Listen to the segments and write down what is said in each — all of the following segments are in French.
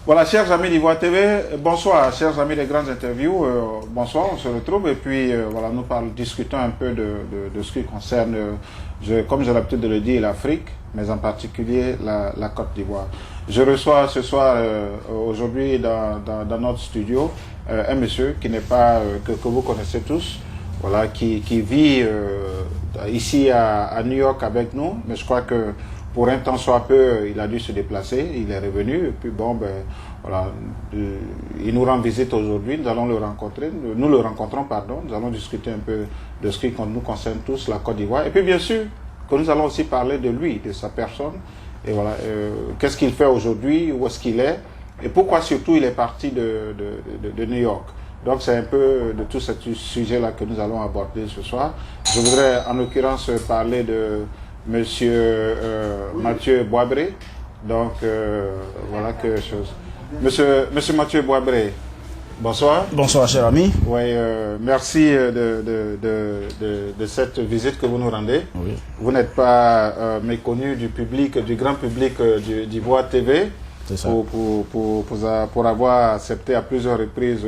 Voilà, chers amis d'Ivoire TV, bonsoir, chers amis des grandes interviews, bonsoir, on se retrouve et puis voilà, nous discutons un peu de ce qui concerne, comme j'ai l'habitude de le dire, l'Afrique, mais en particulier la Côte d'Ivoire. Je reçois ce soir, aujourd'hui, dans notre studio, un monsieur qui n'est pas, que vous connaissez tous, voilà, qui vit ici à New York avec nous, mais je crois que pour un temps soit peu, il a dû se déplacer, il est revenu, et puis bon, ben, voilà, il nous rend visite aujourd'hui, nous allons le rencontrer, nous le rencontrons, pardon, nous allons discuter un peu de ce qui nous concerne tous, la Côte d'Ivoire, et puis bien sûr, que nous allons aussi parler de lui, de sa personne, et voilà, qu'est-ce qu'il fait aujourd'hui, où est-ce qu'il est, et pourquoi surtout il est parti de New York. Donc c'est un peu de tout ce sujet-là que nous allons aborder ce soir. Je voudrais en l'occurrence parler de Monsieur Mathieu Boabré. Donc voilà quelque chose. Monsieur Mathieu Boabré, bonsoir. Bonsoir cher ami. Oui, merci de cette visite que vous nous rendez. Oui. Vous n'êtes pas méconnu du public, du grand public d'Ivoire TV. C'est ça. Pour avoir accepté à plusieurs reprises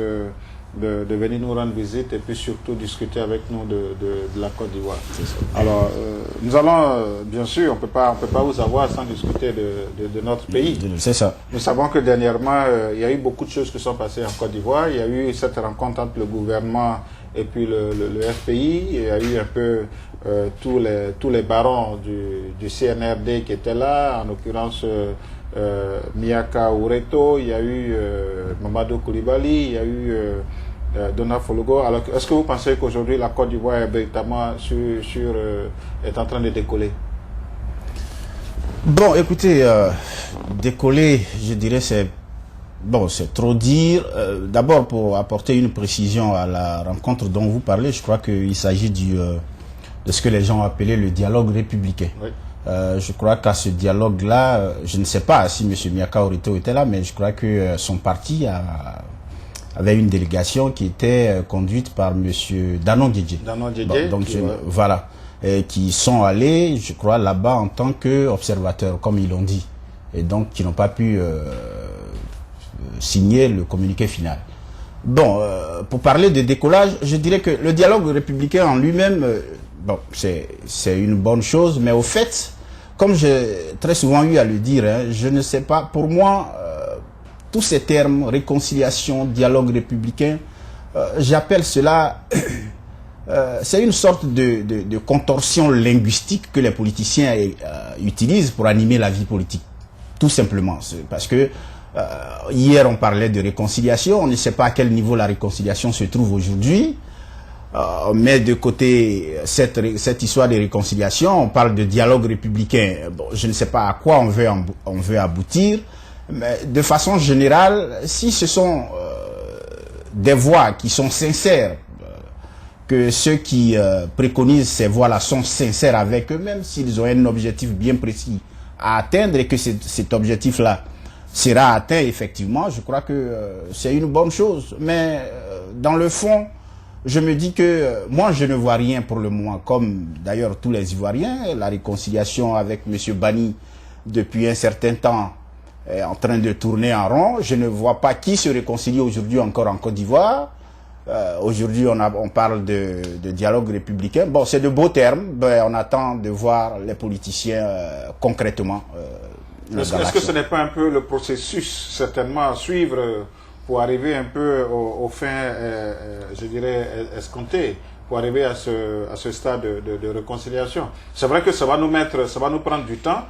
de venir nous rendre visite et puis surtout discuter avec nous de la Côte d'Ivoire. Alors, nous allons, bien sûr, on peut pas vous avoir sans discuter de notre pays. C'est ça. Nous savons que dernièrement, il y a eu beaucoup de choses qui sont passées en Côte d'Ivoire. Il y a eu cette rencontre entre le gouvernement et puis le FPI. Il y a eu un peu tous les barons du CNRD qui étaient là, en l'occurrence Miaka Oureto, il y a eu Mamadou Koulibaly, il y a eu Dona Fologo. Alors, est-ce que vous pensez qu'aujourd'hui la Côte d'Ivoire est véritablement est en train de décoller? Bon, écoutez, décoller, je dirais, c'est trop dire. D'abord, pour apporter une précision à la rencontre dont vous parlez, je crois qu'il s'agit de ce que les gens ont appelé le dialogue républicain. Oui. Je crois qu'à ce dialogue-là, je ne sais pas si M. Miaka Oureto était là, mais je crois que son parti avait une délégation qui était conduite par M. Danon Diedje. Danon Diedje. Donc, voilà. Qui sont allés, je crois, là-bas en tant qu'observateurs, comme ils l'ont dit. Et donc, qui n'ont pas pu signer le communiqué final. Bon, pour parler de décollage, je dirais que le dialogue républicain en lui-même, c'est une bonne chose, mais au fait, comme j'ai très souvent eu à le dire, hein, je ne sais pas, pour moi, tous ces termes, réconciliation, dialogue républicain, j'appelle cela, c'est une sorte de contorsion linguistique que les politiciens utilisent pour animer la vie politique, tout simplement. Parce que hier on parlait de réconciliation, on ne sait pas à quel niveau la réconciliation se trouve aujourd'hui. On met de côté cette histoire de réconciliation, on parle de dialogue républicain. Bon, je ne sais pas à quoi on veut aboutir, mais de façon générale, si ce sont des voix qui sont sincères, que ceux qui préconisent ces voix-là sont sincères avec eux-mêmes, s'ils ont un objectif bien précis à atteindre et que cet objectif-là sera atteint effectivement, je crois que c'est une bonne chose. Mais dans le fond, je me dis que moi, je ne vois rien pour le moment, comme d'ailleurs tous les Ivoiriens. La réconciliation avec M. Bani, depuis un certain temps, est en train de tourner en rond. Je ne vois pas qui se réconcilie aujourd'hui encore en Côte d'Ivoire. Aujourd'hui, on parle de dialogue républicain. Bon, c'est de beaux termes. Ben, on attend de voir les politiciens concrètement. Est-ce que ce n'est pas un peu le processus, certainement, à suivre pour arriver un peu aux fins, je dirais, escomptées, pour arriver à ce stade de réconciliation? C'est vrai que ça va nous prendre du temps.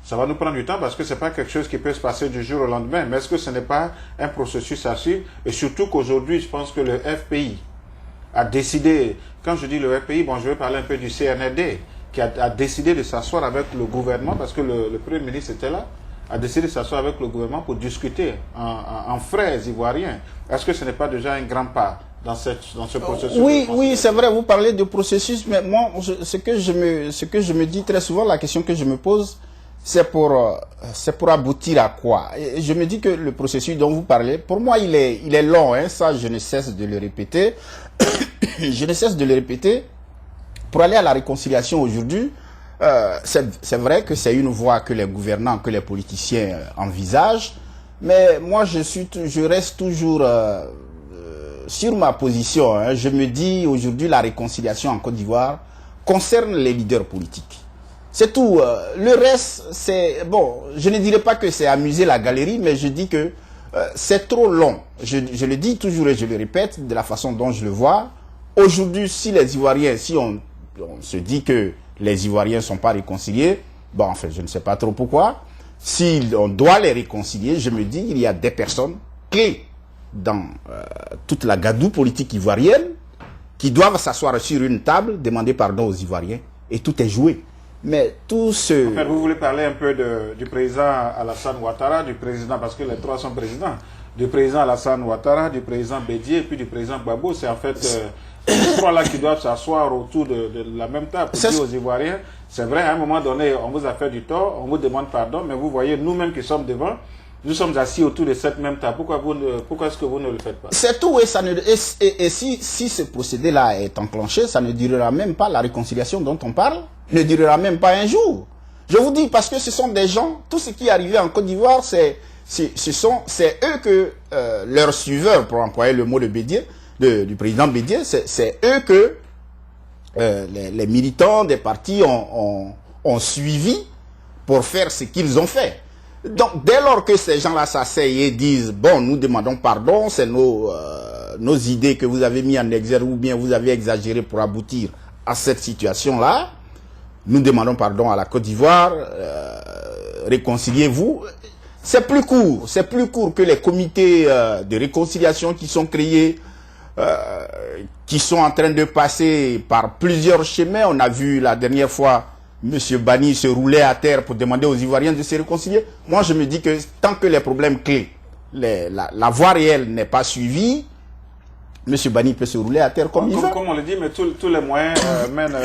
Ça va nous prendre du temps parce que c'est pas quelque chose qui peut se passer du jour au lendemain. Mais est-ce que ce n'est pas un processus à suivre? Et surtout qu'aujourd'hui, je pense que le FPI a décidé, quand je dis le FPI, bon, je vais parler un peu du CNRD, qui a décidé de s'asseoir avec le gouvernement, parce que le Premier ministre était là, a décidé de s'asseoir avec le gouvernement pour discuter en frères ivoiriens. Est-ce que ce n'est pas déjà un grand pas dans ce processus? Oui, c'est vrai, vous parlez de processus, mais moi, ce que je me dis très souvent, la question que je me pose, c'est pour aboutir à quoi? Et je me dis que le processus dont vous parlez, pour moi, il est long, hein, ça, je ne cesse de le répéter. Je ne cesse de le répéter. Pour aller à la réconciliation aujourd'hui, c'est vrai que c'est une voie que les gouvernants, que les politiciens envisagent, Mais moi, je reste toujours sur ma position. Hein. Je me dis aujourd'hui, la réconciliation en Côte d'Ivoire concerne les leaders politiques. C'est tout. Le reste, c'est... Bon, je ne dirais pas que c'est amuser la galerie, mais je dis que c'est trop long. Je le dis toujours et je le répète de la façon dont je le vois. Aujourd'hui, si les Ivoiriens, si on se dit que les Ivoiriens ne sont pas réconciliés, bon, en fait, je ne sais pas trop pourquoi. Si on doit les réconcilier, je me dis qu'il y a des personnes clés dans toute la gadoue politique ivoirienne qui doivent s'asseoir sur une table, demander pardon aux Ivoiriens, et tout est joué. Mais tout ce... Enfin, vous voulez parler un peu du président Alassane Ouattara, du président, parce que les trois sont présidents, du président Alassane Ouattara, du président Bédié et puis du président Gbagbo. C'est en fait les trois-là qui doivent s'asseoir autour de la même table pour dire aux Ivoiriens, c'est vrai, à un moment donné, on vous a fait du tort, on vous demande pardon, mais vous voyez, nous-mêmes qui sommes devant, nous sommes assis autour de cette même table. Pourquoi est-ce que vous ne le faites pas? C'est tout, et si ce procédé-là est enclenché, ça ne durera même pas, la réconciliation dont on parle, ne durera même pas un jour. Je vous dis, parce que ce sont des gens, tout ce qui est arrivé en Côte d'Ivoire, c'est eux que leurs suiveurs, pour employer le mot de Bédié, du président Bédié, c'est eux que les militants des partis ont suivi pour faire ce qu'ils ont fait. Donc, dès lors que ces gens-là s'asseyent et disent, bon, nous demandons pardon, c'est nos idées que vous avez mis en exergue ou bien vous avez exagéré pour aboutir à cette situation-là, nous demandons pardon à la Côte d'Ivoire, réconciliez-vous. C'est plus court que les comités de réconciliation qui sont créés, qui sont en train de passer par plusieurs chemins. On a vu la dernière fois M. Bani se rouler à terre pour demander aux Ivoiriens de se réconcilier. Moi, je me dis que tant que les problèmes clés, la voie réelle n'est pas suivie, M. Bani peut se rouler à terre comme il veut. Comme on le dit, mais tous les moyens mènent,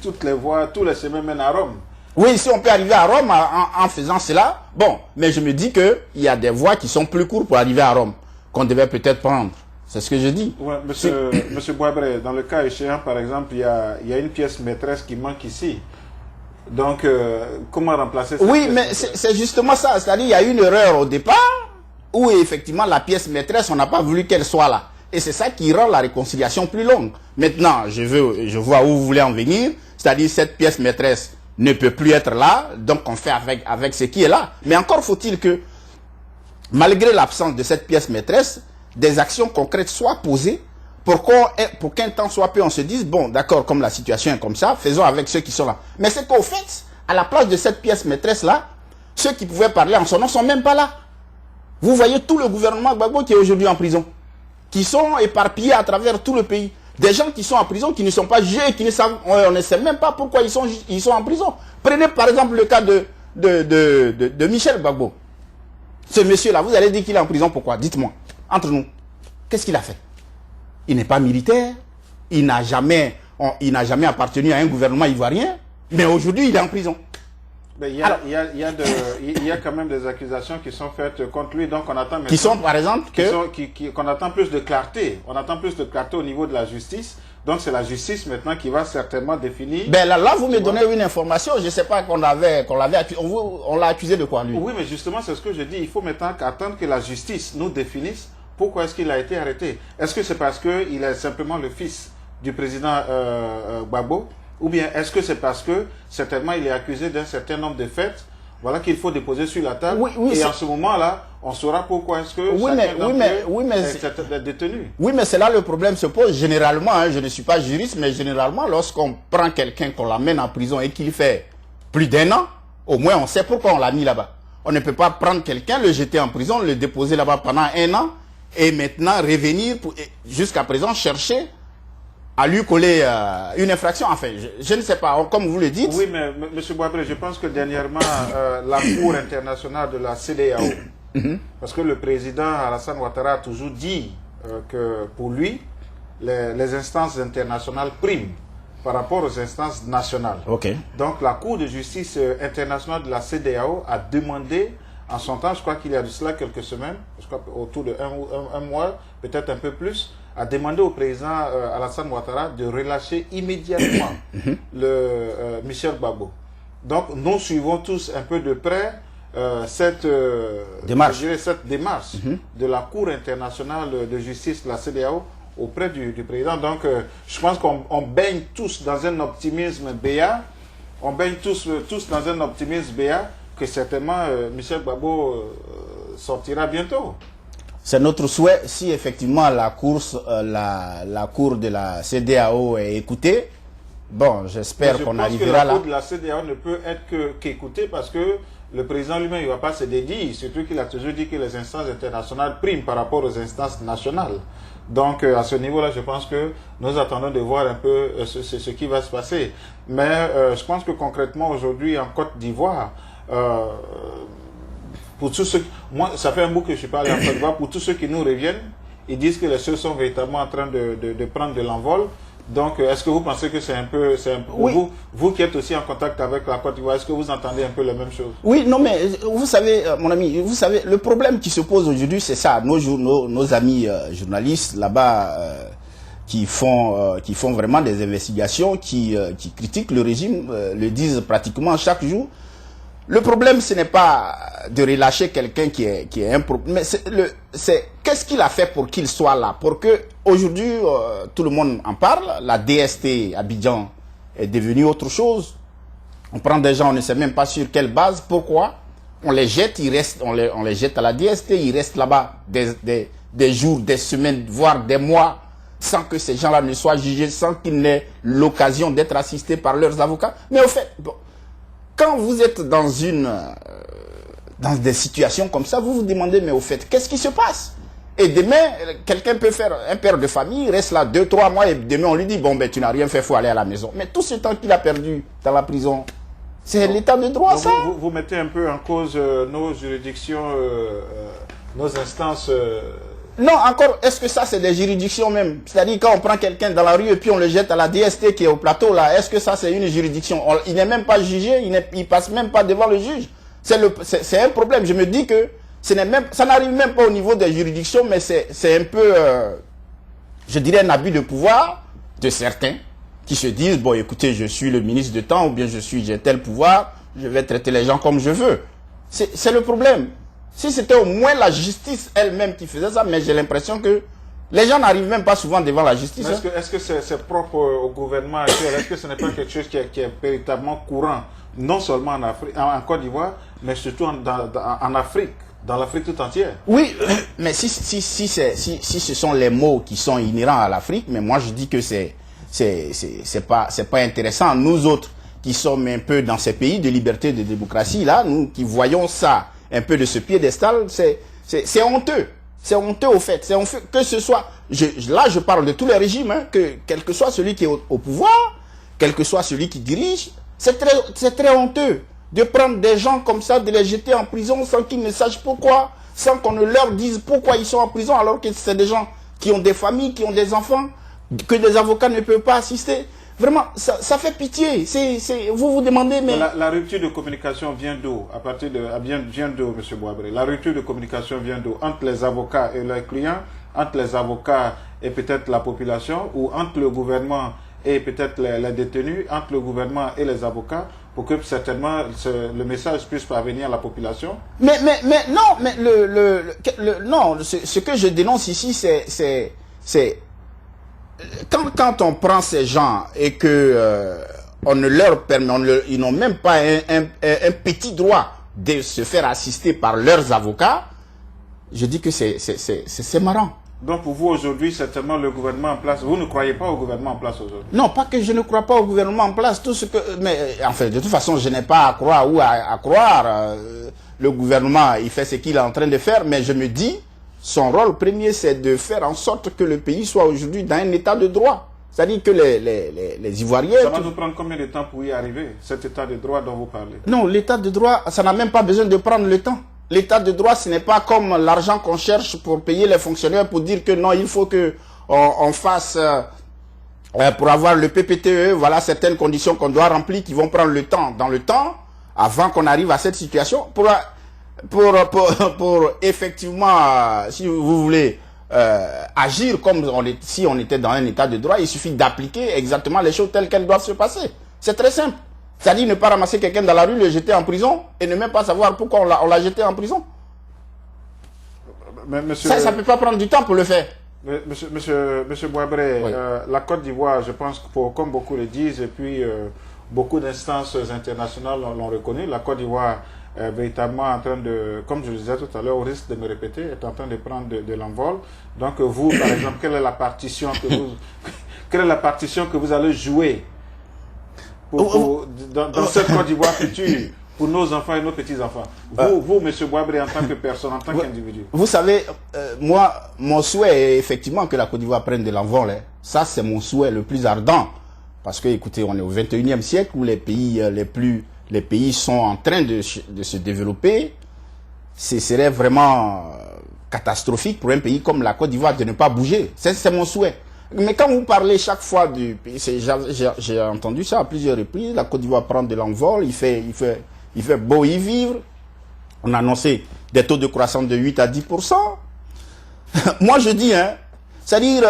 toutes les voies, tous les chemins mènent à Rome. Oui, si on peut arriver à Rome en faisant cela, bon, mais je me dis qu'il y a des voies qui sont plus courtes pour arriver à Rome, qu'on devait peut-être prendre. C'est ce que je dis. Ouais, monsieur Boabré, dans le cas échéant, par exemple, il y a une pièce maîtresse qui manque ici. Donc, comment remplacer cette Oui, pièce mais c'est justement ça. C'est-à-dire, il y a une erreur au départ, où effectivement, la pièce maîtresse, on n'a pas voulu qu'elle soit là. Et c'est ça qui rend la réconciliation plus longue. Maintenant, je vois où vous voulez en venir. C'est-à-dire, cette pièce maîtresse ne peut plus être là, donc on fait avec ce qui est là. Mais encore faut-il que, malgré l'absence de cette pièce maîtresse, des actions concrètes soient posées pour qu'un temps soit peu on se dise, bon, d'accord, comme la situation est comme ça, faisons avec ceux qui sont là. Mais c'est qu'au fait, à la place de cette pièce maîtresse-là, ceux qui pouvaient parler en son nom ne sont même pas là. Vous voyez tout le gouvernement Gbagbo qui est aujourd'hui en prison, qui sont éparpillés à travers tout le pays. Des gens qui sont en prison, qui ne sont pas jugés, qui ne savent, on ne sait même pas pourquoi ils sont en prison. Prenez par exemple le cas de Michel Gbagbo. Ce monsieur-là, vous allez dire qu'il est en prison, pourquoi? Dites-moi, entre nous, qu'est-ce qu'il a fait? Il n'est pas militaire, il n'a jamais appartenu à un gouvernement ivoirien, mais aujourd'hui il est en prison. Mais il y a quand même des accusations qui sont faites contre lui, donc on attend maintenant, qui sont par exemple qu'on attend plus de clarté. On attend plus de clarté au niveau de la justice. Donc c'est la justice maintenant qui va certainement définir. Ben là vous me donnez une information, je ne sais pas qu'on l'avait accusé. On l'a accusé de quoi lui? Oui, mais justement c'est ce que je dis. Il faut maintenant attendre que la justice nous définisse pourquoi est-ce qu'il a été arrêté. Est-ce que c'est parce qu'il est simplement le fils du président Gbagbo? Ou bien est-ce que c'est parce que certainement il est accusé d'un certain nombre de faits, voilà, qu'il faut déposer sur la table. Oui, et en ce moment-là, on saura pourquoi est-ce que est détenu. Oui, mais c'est là le problème se pose. Généralement, hein, je ne suis pas juriste, mais généralement, lorsqu'on prend quelqu'un, qu'on l'amène en prison et qu'il fait plus d'1 an, au moins on sait pourquoi on l'a mis là-bas. On ne peut pas prendre quelqu'un, le jeter en prison, le déposer là-bas pendant 1 an, et maintenant revenir, jusqu'à présent, chercher à lui coller une infraction. Enfin, je ne sais pas, comme vous le dites. Oui, mais M. Boabré, je pense que dernièrement, la Cour internationale de la CEDEAO, parce que le président Alassane Ouattara a toujours dit que pour lui, les instances internationales priment par rapport aux instances nationales. Okay. Donc la Cour de justice internationale de la CEDEAO a demandé, en son temps, je crois qu'il y a de cela quelques semaines, je crois autour de un mois, peut-être un peu plus, a demandé au président Alassane Ouattara de relâcher immédiatement Michel Gbagbo. Donc nous suivons tous un peu de près démarche, je dirais cette démarche de la Cour internationale de justice, la CEDEAO, auprès du président. Donc, je pense qu'on baigne tous dans un optimisme béat. On baigne tous dans un optimisme béat que certainement Michel Gbagbo sortira bientôt. C'est notre souhait. Si effectivement la cour de la CEDEAO est écoutée, bon, j'espère qu'on arrivera là. La cour de la CEDEAO ne peut être qu'écoutée parce que le président lui-même il ne va pas se dédier, surtout qu'il a toujours dit que les instances internationales priment par rapport aux instances nationales. Donc à ce niveau-là, je pense que nous attendons de voir un peu ce qui va se passer. Mais je pense que concrètement aujourd'hui en Côte d'Ivoire, pour tous ceux, moi ça fait un bout que je suis pas allé en Côte d'Ivoire, pour tous ceux qui nous reviennent, ils disent que les choses sont véritablement en train de prendre de l'envol. Donc, est-ce que vous pensez que c'est un peu oui. vous qui êtes aussi en contact avec la Côte d'Ivoire, est-ce que vous entendez un peu la même chose? Oui, non, mais vous savez, mon ami, vous savez, le problème qui se pose aujourd'hui, c'est ça. Nos amis journalistes là-bas qui font vraiment des investigations, qui critiquent le régime, le disent pratiquement chaque jour. Le problème, ce n'est pas de relâcher quelqu'un qui est un problème, mais c'est qu'est-ce qu'il a fait pour qu'il soit là, pour que aujourd'hui tout le monde en parle. La DST Abidjan est devenue autre chose. On prend des gens, on ne sait même pas sur quelle base, pourquoi. On les jette, on les jette à la DST, ils restent là-bas des jours, des semaines, voire des mois, sans que ces gens-là ne soient jugés, sans qu'ils n'aient l'occasion d'être assistés par leurs avocats. Mais au fait, bon, quand vous êtes dans des situations comme ça, vous vous demandez, mais au fait, qu'est-ce qui se passe? Et demain, quelqu'un peut faire, un père de famille, reste là 2-3 mois et demain on lui dit, bon ben tu n'as rien fait, il faut aller à la maison. Mais tout ce temps qu'il a perdu dans la prison, c'est l'état de droit, ça. Vous mettez un peu en cause nos juridictions, nos instances... Non, encore, est-ce que ça c'est des juridictions même? C'est-à-dire quand on prend quelqu'un dans la rue et puis on le jette à la DST qui est au plateau là, est-ce que ça c'est une juridiction? Il n'est même pas jugé, il passe même pas devant le juge. C'est un problème. Je me dis que ça n'arrive même pas au niveau des juridictions, mais c'est un peu, je dirais, un abus de pouvoir de certains qui se disent, bon écoutez, je suis le ministre de temps ou bien j'ai tel pouvoir, je vais traiter les gens comme je veux. C'est le problème. Si c'était au moins la justice elle-même qui faisait ça, mais j'ai l'impression que les gens n'arrivent même pas souvent devant la justice. Est-ce que c'est propre au gouvernement actuel? Est-ce que ce n'est pas quelque chose qui est véritablement courant, non seulement en Côte d'Ivoire, mais surtout en Afrique, dans l'Afrique tout entière? Oui, mais si ce sont les mots qui sont inhérents à l'Afrique, mais moi je dis que c'est pas intéressant. Nous autres qui sommes un peu dans ces pays de liberté et de démocratie là, nous qui voyons ça un peu de ce piédestal, c'est honteux. C'est honteux au fait. C'est honteux que ce soit... Là, je parle de tous les régimes, hein, que quel que soit celui qui est au pouvoir, quel que soit celui qui dirige, c'est très honteux de prendre des gens comme ça, de les jeter en prison sans qu'ils ne sachent pourquoi, sans qu'on ne leur dise pourquoi ils sont en prison, alors que c'est des gens qui ont des familles, qui ont des enfants, que des avocats ne peuvent pas assister. Vraiment, ça fait pitié. Vous vous demandez, mais... La rupture de communication vient d'où? Vient d'où, M. Boabré? La rupture de communication vient d'où? Entre les avocats et leurs clients, entre les avocats et peut-être la population, ou entre le gouvernement et peut-être les détenus, entre le gouvernement et les avocats, pour que certainement le message puisse parvenir à la population? Mais non, mais non, ce que je dénonce ici, c'est quand on prend ces gens et que on ne leur permet, ils n'ont même pas un petit droit de se faire assister par leurs avocats, je dis que c'est marrant. Donc pour vous aujourd'hui, certainement le gouvernement en place, vous ne croyez pas au gouvernement en place aujourd'hui? Non, pas que je ne crois pas au gouvernement en place, mais enfin de toute façon je n'ai pas à croire ou à croire. Le gouvernement il fait ce qu'il est en train de faire, mais je me dis, son rôle premier, c'est de faire en sorte que le pays soit aujourd'hui dans un état de droit. C'est-à-dire que les Ivoiriens... Ça va nous prendre combien de temps pour y arriver, cet état de droit dont vous parlez? Non, l'état de droit, ça n'a même pas besoin de prendre le temps. L'état de droit, ce n'est pas comme l'argent qu'on cherche pour payer les fonctionnaires, pour dire que non, il faut que on fasse... pour avoir le PPTE, voilà certaines conditions qu'on doit remplir qui vont prendre le temps. Dans le temps, avant qu'on arrive à cette situation, pour effectivement, si vous voulez, agir comme si on était dans un état de droit, il suffit d'appliquer exactement les choses telles qu'elles doivent se passer. C'est très simple. C'est-à-dire ne pas ramasser quelqu'un dans la rue, le jeter en prison et ne même pas savoir pourquoi on l'a jeté en prison. Mais monsieur, ça ne peut pas prendre du temps pour le faire. Monsieur Boabré, Oui. la Côte d'Ivoire, je pense que comme beaucoup le disent, et puis beaucoup d'instances internationales l'ont reconnu, la Côte d'Ivoire est véritablement en train de, comme je le disais tout à l'heure, au risque de me répéter, est en train de prendre de l'envol. Donc vous, par exemple, quelle est la partition que vous allez jouer dans cette Côte d'Ivoire future pour nos enfants et nos petits-enfants? Vous, monsieur Boabré, en tant que personne, en tant qu'individu. Vous savez, moi, mon souhait est effectivement que la Côte d'Ivoire prenne de l'envol. Hein. Ça, c'est mon souhait le plus ardent. Parce que, écoutez, on est au 21e siècle où les pays sont en train de se développer. Ce serait vraiment catastrophique pour un pays comme la Côte d'Ivoire de ne pas bouger. C'est mon souhait. Mais quand vous parlez chaque fois du pays, j'ai entendu ça à plusieurs reprises, la Côte d'Ivoire prend de l'envol, il fait beau y vivre. On a annoncé des taux de croissance de 8 à 10%. Moi, je dis, hein, c'est-à-dire,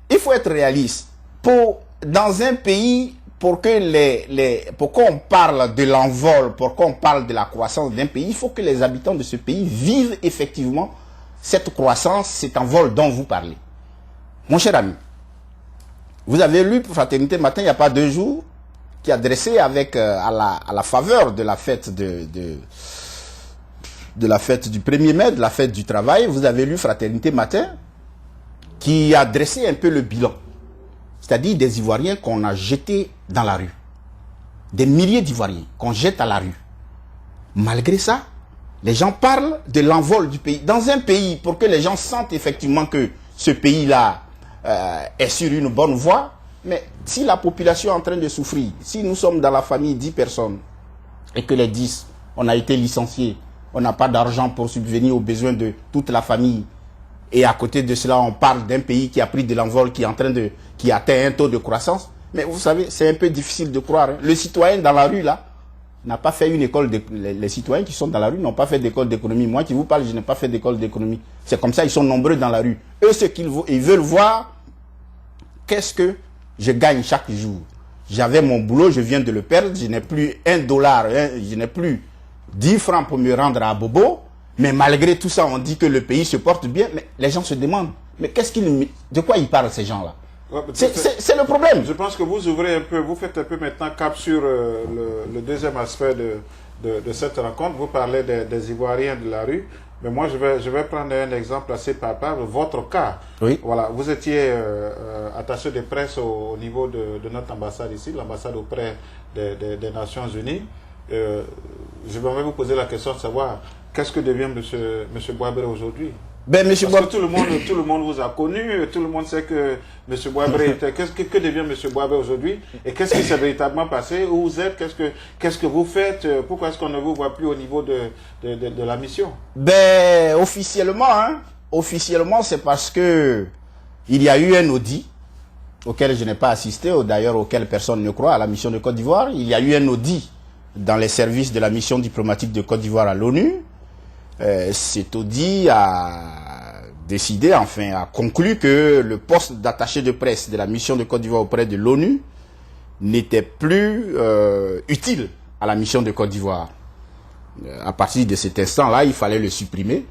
il faut être réaliste. Dans un pays, pour qu'on parle de l'envol, pour qu'on parle de la croissance d'un pays, il faut que les habitants de ce pays vivent effectivement cette croissance, cet envol dont vous parlez. Mon cher ami, vous avez lu pour Fraternité Matin, il n'y a pas 2 jours, qui a dressé avec, à la faveur de la fête de la fête du 1er mai, de la fête du travail, vous avez lu Fraternité Matin, qui a dressé un peu le bilan. C'est-à-dire des Ivoiriens qu'on a jetés dans la rue. Des milliers d'Ivoiriens qu'on jette à la rue. Malgré ça, les gens parlent de l'envol du pays. Dans un pays, pour que les gens sentent effectivement que ce pays-là est sur une bonne voie, mais si la population est en train de souffrir, si nous sommes dans la famille 10 personnes, et que les 10, on a été licenciés, on n'a pas d'argent pour subvenir aux besoins de toute la famille, et à côté de cela, on parle d'un pays qui a pris de l'envol, qui atteint un taux de croissance. Mais vous savez, c'est un peu difficile de croire. Hein. Le citoyen dans la rue, là, n'a pas fait une école. Les citoyens qui sont dans la rue n'ont pas fait d'école d'économie. Moi qui vous parle, je n'ai pas fait d'école d'économie. C'est comme ça, ils sont nombreux dans la rue. Eux, ils veulent voir qu'est-ce que je gagne chaque jour. J'avais mon boulot, je viens de le perdre. Je n'ai plus $1, je n'ai plus 10 francs pour me rendre à Bobo. Mais malgré tout ça, on dit que le pays se porte bien. Mais les gens se demandent, mais de quoi ils parlent ces gens-là? C'est le problème. Je pense que vous ouvrez un peu, vous faites un peu maintenant cap sur le deuxième aspect de cette rencontre. Vous parlez des Ivoiriens de la rue. Mais moi, je vais prendre un exemple assez palpable. Votre cas. Oui. Voilà, vous étiez attaché de presse au niveau de notre ambassade ici, l'ambassade auprès des Nations Unies. Je vais vous poser la question de savoir qu'est-ce que devient M. Boabré aujourd'hui? Ben, Parce que tout le monde vous a connu, tout le monde sait que M. Boabré était. Que devient M. Boabré aujourd'hui? Et qu'est-ce qui s'est véritablement passé? Où vous êtes? Qu'est-ce que vous faites? Pourquoi est-ce qu'on ne vous voit plus au niveau de la mission? Ben, officiellement, c'est parce que il y a eu un audit auquel je n'ai pas assisté, d'ailleurs auquel personne ne croit, à la mission de Côte d'Ivoire. Il y a eu un audit dans les services de la mission diplomatique de Côte d'Ivoire à l'ONU. Cet audit a décidé, enfin, a conclu que le poste d'attaché de presse de la mission de Côte d'Ivoire auprès de l'ONU n'était plus utile à la mission de Côte d'Ivoire. À partir de cet instant-là, il fallait le supprimer.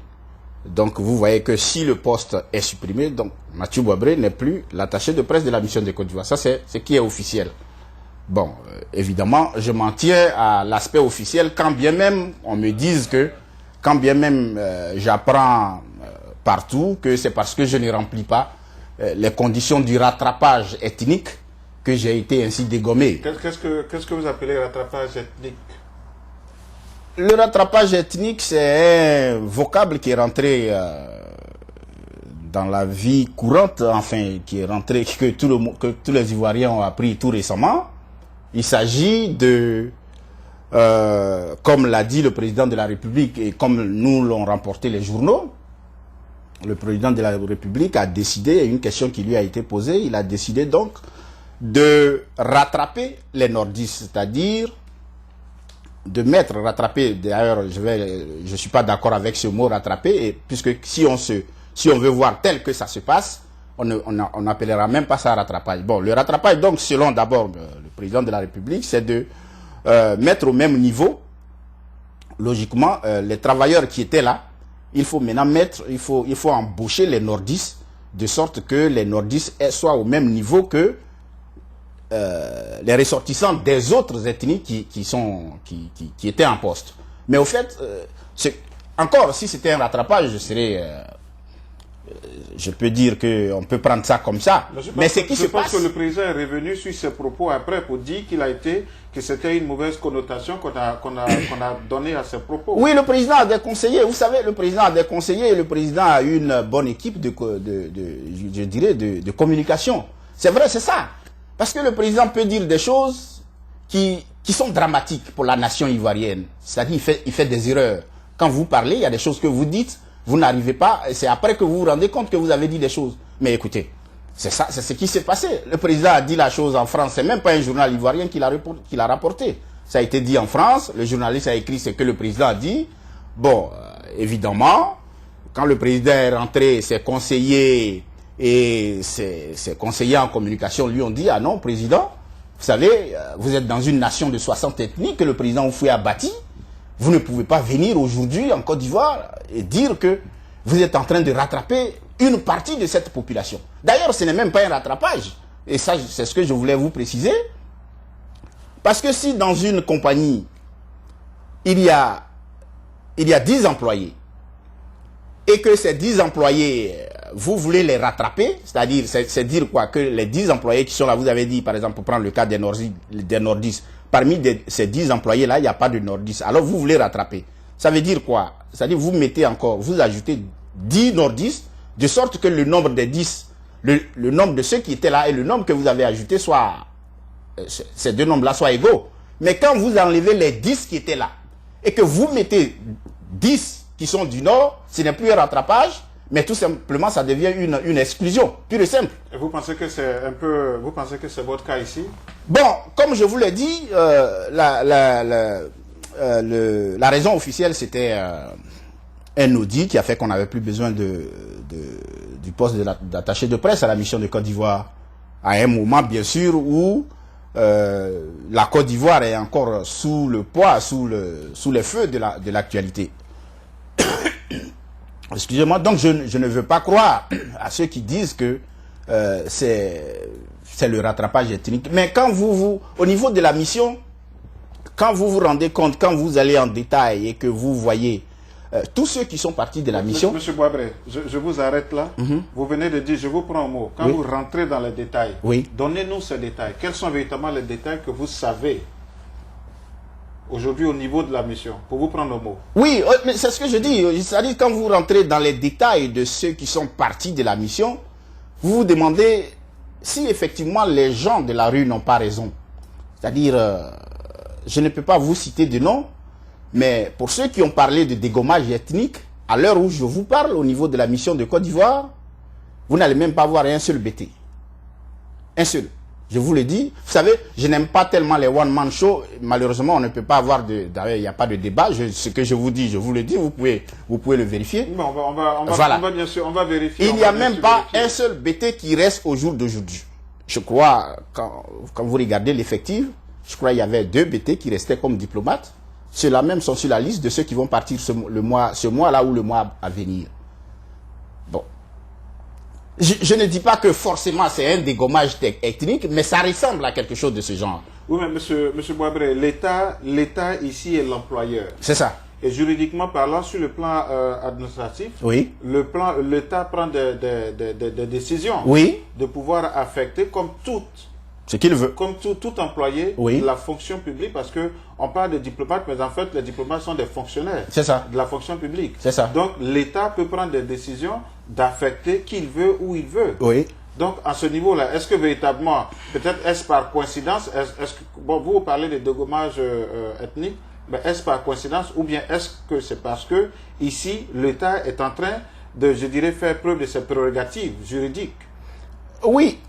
Donc, vous voyez que si le poste est supprimé, donc Mathieu Boabré n'est plus l'attaché de presse de la mission de Côte d'Ivoire. Ça, c'est ce qui est officiel. Bon, évidemment, je m'en tiens à l'aspect officiel, quand bien même on me dise que, quand bien même j'apprends partout que c'est parce que je ne remplis pas les conditions du rattrapage ethnique que j'ai été ainsi dégommé. Qu'est-ce que vous appelez rattrapage ethnique? Le rattrapage ethnique, c'est un vocable qui est rentré dans la vie courante, enfin, qui est rentré, que tous les Ivoiriens ont appris tout récemment. Il s'agit de, comme l'a dit le président de la République et comme nous l'ont rapporté les journaux, le président de la République a décidé, une question qui lui a été posée, il a décidé donc de rattraper les nordistes, c'est-à-dire de rattraper, d'ailleurs je ne suis pas d'accord avec ce mot rattraper, et puisque si on veut voir tel que ça se passe, on n'appellera même pas ça rattrapage. Bon, le rattrapage, donc, selon d'abord le président de la République, c'est de mettre au même niveau, logiquement, les travailleurs qui étaient là. Il faut maintenant il faut embaucher les nordistes, de sorte que les nordistes soient au même niveau que les ressortissants des autres ethnies qui étaient en poste. Mais au fait, encore, si c'était un rattrapage, je peux dire qu'on peut prendre ça comme ça. Mais ce qui se passe... Je pense que le président est revenu sur ses propos après pour dire que c'était une mauvaise connotation qu'on a donnée à ses propos. Oui, le président a des conseillers. Vous savez, le président a des conseillers et le président a une bonne équipe de communication. C'est vrai, c'est ça. Parce que le président peut dire des choses qui sont dramatiques pour la nation ivoirienne. C'est-à-dire, il fait des erreurs. Quand vous parlez, il y a des choses que vous dites, vous n'arrivez pas, et c'est après que vous vous rendez compte que vous avez dit des choses. Mais écoutez, c'est ça, c'est ce qui s'est passé. Le président a dit la chose en France, c'est même pas un journal ivoirien qui l'a rapporté. Ça a été dit en France, le journaliste a écrit ce que le président a dit. Bon, évidemment, quand le président est rentré, ses conseillers et ses conseillers en communication lui ont dit, ah non, président, vous savez, vous êtes dans une nation de 60 ethnies que le président Oufoué a bâti. Vous ne pouvez pas venir aujourd'hui en Côte d'Ivoire et dire que vous êtes en train de rattraper une partie de cette population. D'ailleurs, ce n'est même pas un rattrapage. Et ça, c'est ce que je voulais vous préciser. Parce que si dans une compagnie, il y a 10 employés, et que ces 10 employés, vous voulez les rattraper, c'est-à-dire, c'est dire quoi? Que les 10 employés qui sont là, vous avez dit, par exemple, pour prendre le cas des nordistes, parmi ces 10 employés-là, il n'y a pas de nordistes. Alors, vous voulez rattraper. Ça veut dire quoi? C'est-à-dire, vous mettez encore, vous ajoutez 10 nordistes, de sorte que le nombre des 10, le nombre de ceux qui étaient là et le nombre que vous avez ajouté ces deux nombres-là soient égaux. Mais quand vous enlevez les 10 qui étaient là, et que vous mettez 10 qui sont du Nord, ce n'est plus un rattrapage, mais tout simplement, ça devient une exclusion, pure et simple. Et vous pensez que c'est votre cas ici? Bon, comme je vous l'ai dit, la raison officielle, c'était un audit qui a fait qu'on n'avait plus besoin du poste d'attaché de presse à la mission de Côte d'Ivoire. À un moment, bien sûr, où la Côte d'Ivoire est encore sous le poids, sous les feux de l'actualité. Excusez-moi, donc je ne veux pas croire à ceux qui disent que c'est le rattrapage ethnique. Mais quand au niveau de la mission, quand vous vous rendez compte, quand vous allez en détail et que vous voyez tous ceux qui sont partis de la mission... Monsieur Boabré, je vous arrête là. Vous venez de dire, je vous prends un mot. Quand vous rentrez dans les détails, donnez-nous ces détails. Quels sont véritablement les détails que vous savez aujourd'hui au niveau de la mission, pour vous prendre le mot? Oui, mais c'est ce que je dis. C'est-à-dire, quand vous rentrez dans les détails de ceux qui sont partis de la mission, vous vous demandez si effectivement les gens de la rue n'ont pas raison. C'est-à-dire, je ne peux pas vous citer de nom, mais pour ceux qui ont parlé de dégommage ethnique, à l'heure où je vous parle, au niveau de la mission de Côte d'Ivoire, vous n'allez même pas voir un seul BT. Un seul. Je vous le dis, vous savez, je n'aime pas tellement les one-man shows. Malheureusement, on ne peut pas avoir d'ailleurs, il n'y a pas de débat. Ce que je vous dis, je vous le dis, vous pouvez le vérifier. Bon, on va vérifier. Il n'y a même pas un seul BT qui reste au jour d'aujourd'hui. Je crois, quand vous regardez l'effectif, je crois qu'il y avait 2 BT qui restaient comme diplomates. Ceux-là même sont sur la liste de ceux qui vont partir ce mois-là ou le mois à venir. Bon. Je ne dis pas que forcément c'est un dégommage ethnique, mais ça ressemble à quelque chose de ce genre. Oui, mais monsieur Boabré, l'État ici est l'employeur. C'est ça. Et juridiquement parlant, sur le plan administratif, l'État prend des décisions de pouvoir affecter comme ce qu'il veut. Comme tout employé de la fonction publique, parce que on parle de diplomates, mais en fait, les diplomates sont des fonctionnaires de la fonction publique. C'est ça. Donc, l'État peut prendre des décisions d'affecter qui il veut, où il veut. Oui. Donc, à ce niveau-là, est-ce que véritablement, peut-être est-ce par coïncidence, vous parlez de dégommage ethnique, mais est-ce par coïncidence, ou bien est-ce que c'est parce que, ici, l'État est en train de, je dirais, faire preuve de ses prérogatives juridiques? Oui,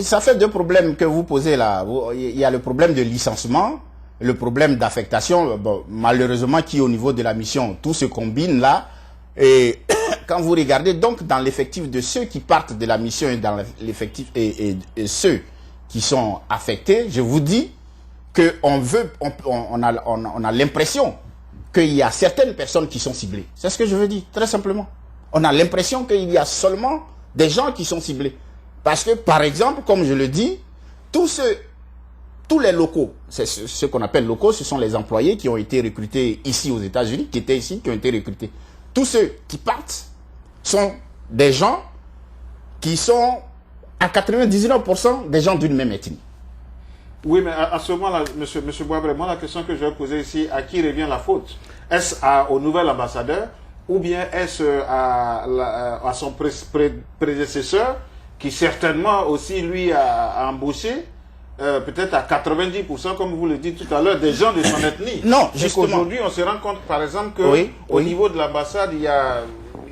ça fait 2 problèmes que vous posez là. Il y a le problème de licenciement, le problème d'affectation, bon, malheureusement qui au niveau de la mission, tout se combine là. Et quand vous regardez donc dans l'effectif de ceux qui partent de la mission et dans l'effectif et ceux qui sont affectés, je vous dis qu'on a l'impression qu'il y a certaines personnes qui sont ciblées. C'est ce que je veux dire, très simplement. On a l'impression qu'il y a seulement des gens qui sont ciblés. Parce que, par exemple, comme je le dis, tous les locaux, c'est ce qu'on appelle locaux, ce sont les employés qui ont été recrutés ici aux États-Unis, qui étaient ici, qui ont été recrutés. Tous ceux qui partent sont des gens qui sont à 99% des gens d'une même ethnie. Oui, mais à ce moment-là, monsieur Boabré, moi, la question que je vais poser ici, à qui revient la faute? Est-ce au nouvel ambassadeur ou bien est-ce à son prédécesseur qui certainement aussi, lui, a embauché peut-être à 90%, comme vous le dites tout à l'heure, des gens de son ethnie? Non, justement. Aujourd'hui, on se rend compte, par exemple, que au niveau de l'ambassade, il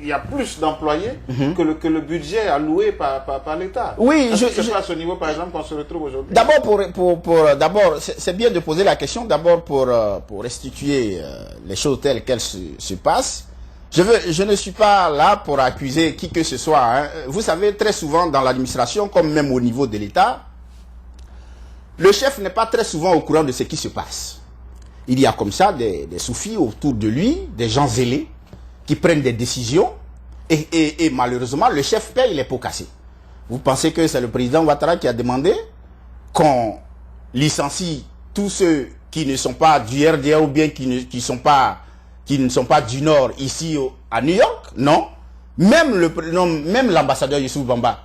y a plus d'employés que le budget alloué par l'État. Oui, c'est pas à ce niveau, par exemple, qu'on se retrouve aujourd'hui. D'abord, d'abord, c'est bien de poser la question. D'abord, pour restituer les choses telles qu'elles se passent. Je ne suis pas là pour accuser qui que ce soit. Hein. Vous savez, très souvent dans l'administration, comme même au niveau de l'État, le chef n'est pas très souvent au courant de ce qui se passe. Il y a comme ça des soufis autour de lui, des gens zélés, qui prennent des décisions et malheureusement, le chef paye les pots cassés. Vous pensez que c'est le président Ouattara qui a demandé qu'on licencie tous ceux qui ne sont pas du RDA ou bien qui ne sont pas du Nord ici à New York? Non. Même l'ambassadeur Youssouf Bamba,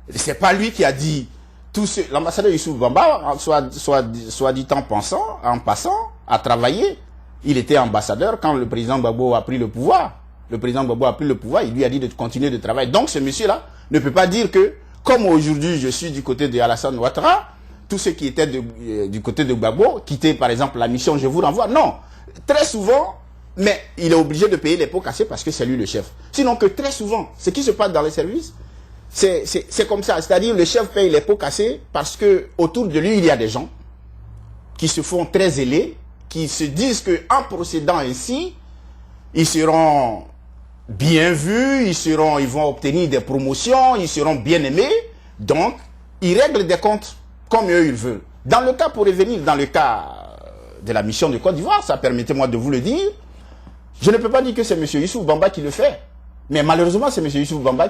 c'est pas lui qui a dit tout ce. L'ambassadeur Youssouf Bamba, soit dit en passant, a travaillé. Il était ambassadeur quand le président Gbagbo a pris le pouvoir. Le président Gbagbo a pris le pouvoir, il lui a dit de continuer de travailler. Donc ce monsieur-là ne peut pas dire que, comme aujourd'hui je suis du côté de Alassane Ouattara, tous ceux qui étaient du côté de Gbagbo quittaient par exemple la mission, je vous renvoie. Non. Très souvent, mais il est obligé de payer les pots cassés parce que c'est lui le chef. Sinon que très souvent, ce qui se passe dans les services, c'est comme ça. C'est-à-dire le chef paye les pots cassés parce que autour de lui, il y a des gens qui se font très zélés, qui se disent qu'en procédant ainsi, ils seront bien vus, ils vont obtenir des promotions, ils seront bien aimés. Donc, ils règlent des comptes comme eux ils veulent. Pour revenir dans le cas de la mission de Côte d'Ivoire, ça permettez-moi de vous le dire, je ne peux pas dire que c'est M. Youssouf Bamba qui le fait. Mais malheureusement, c'est M. Youssouf Bamba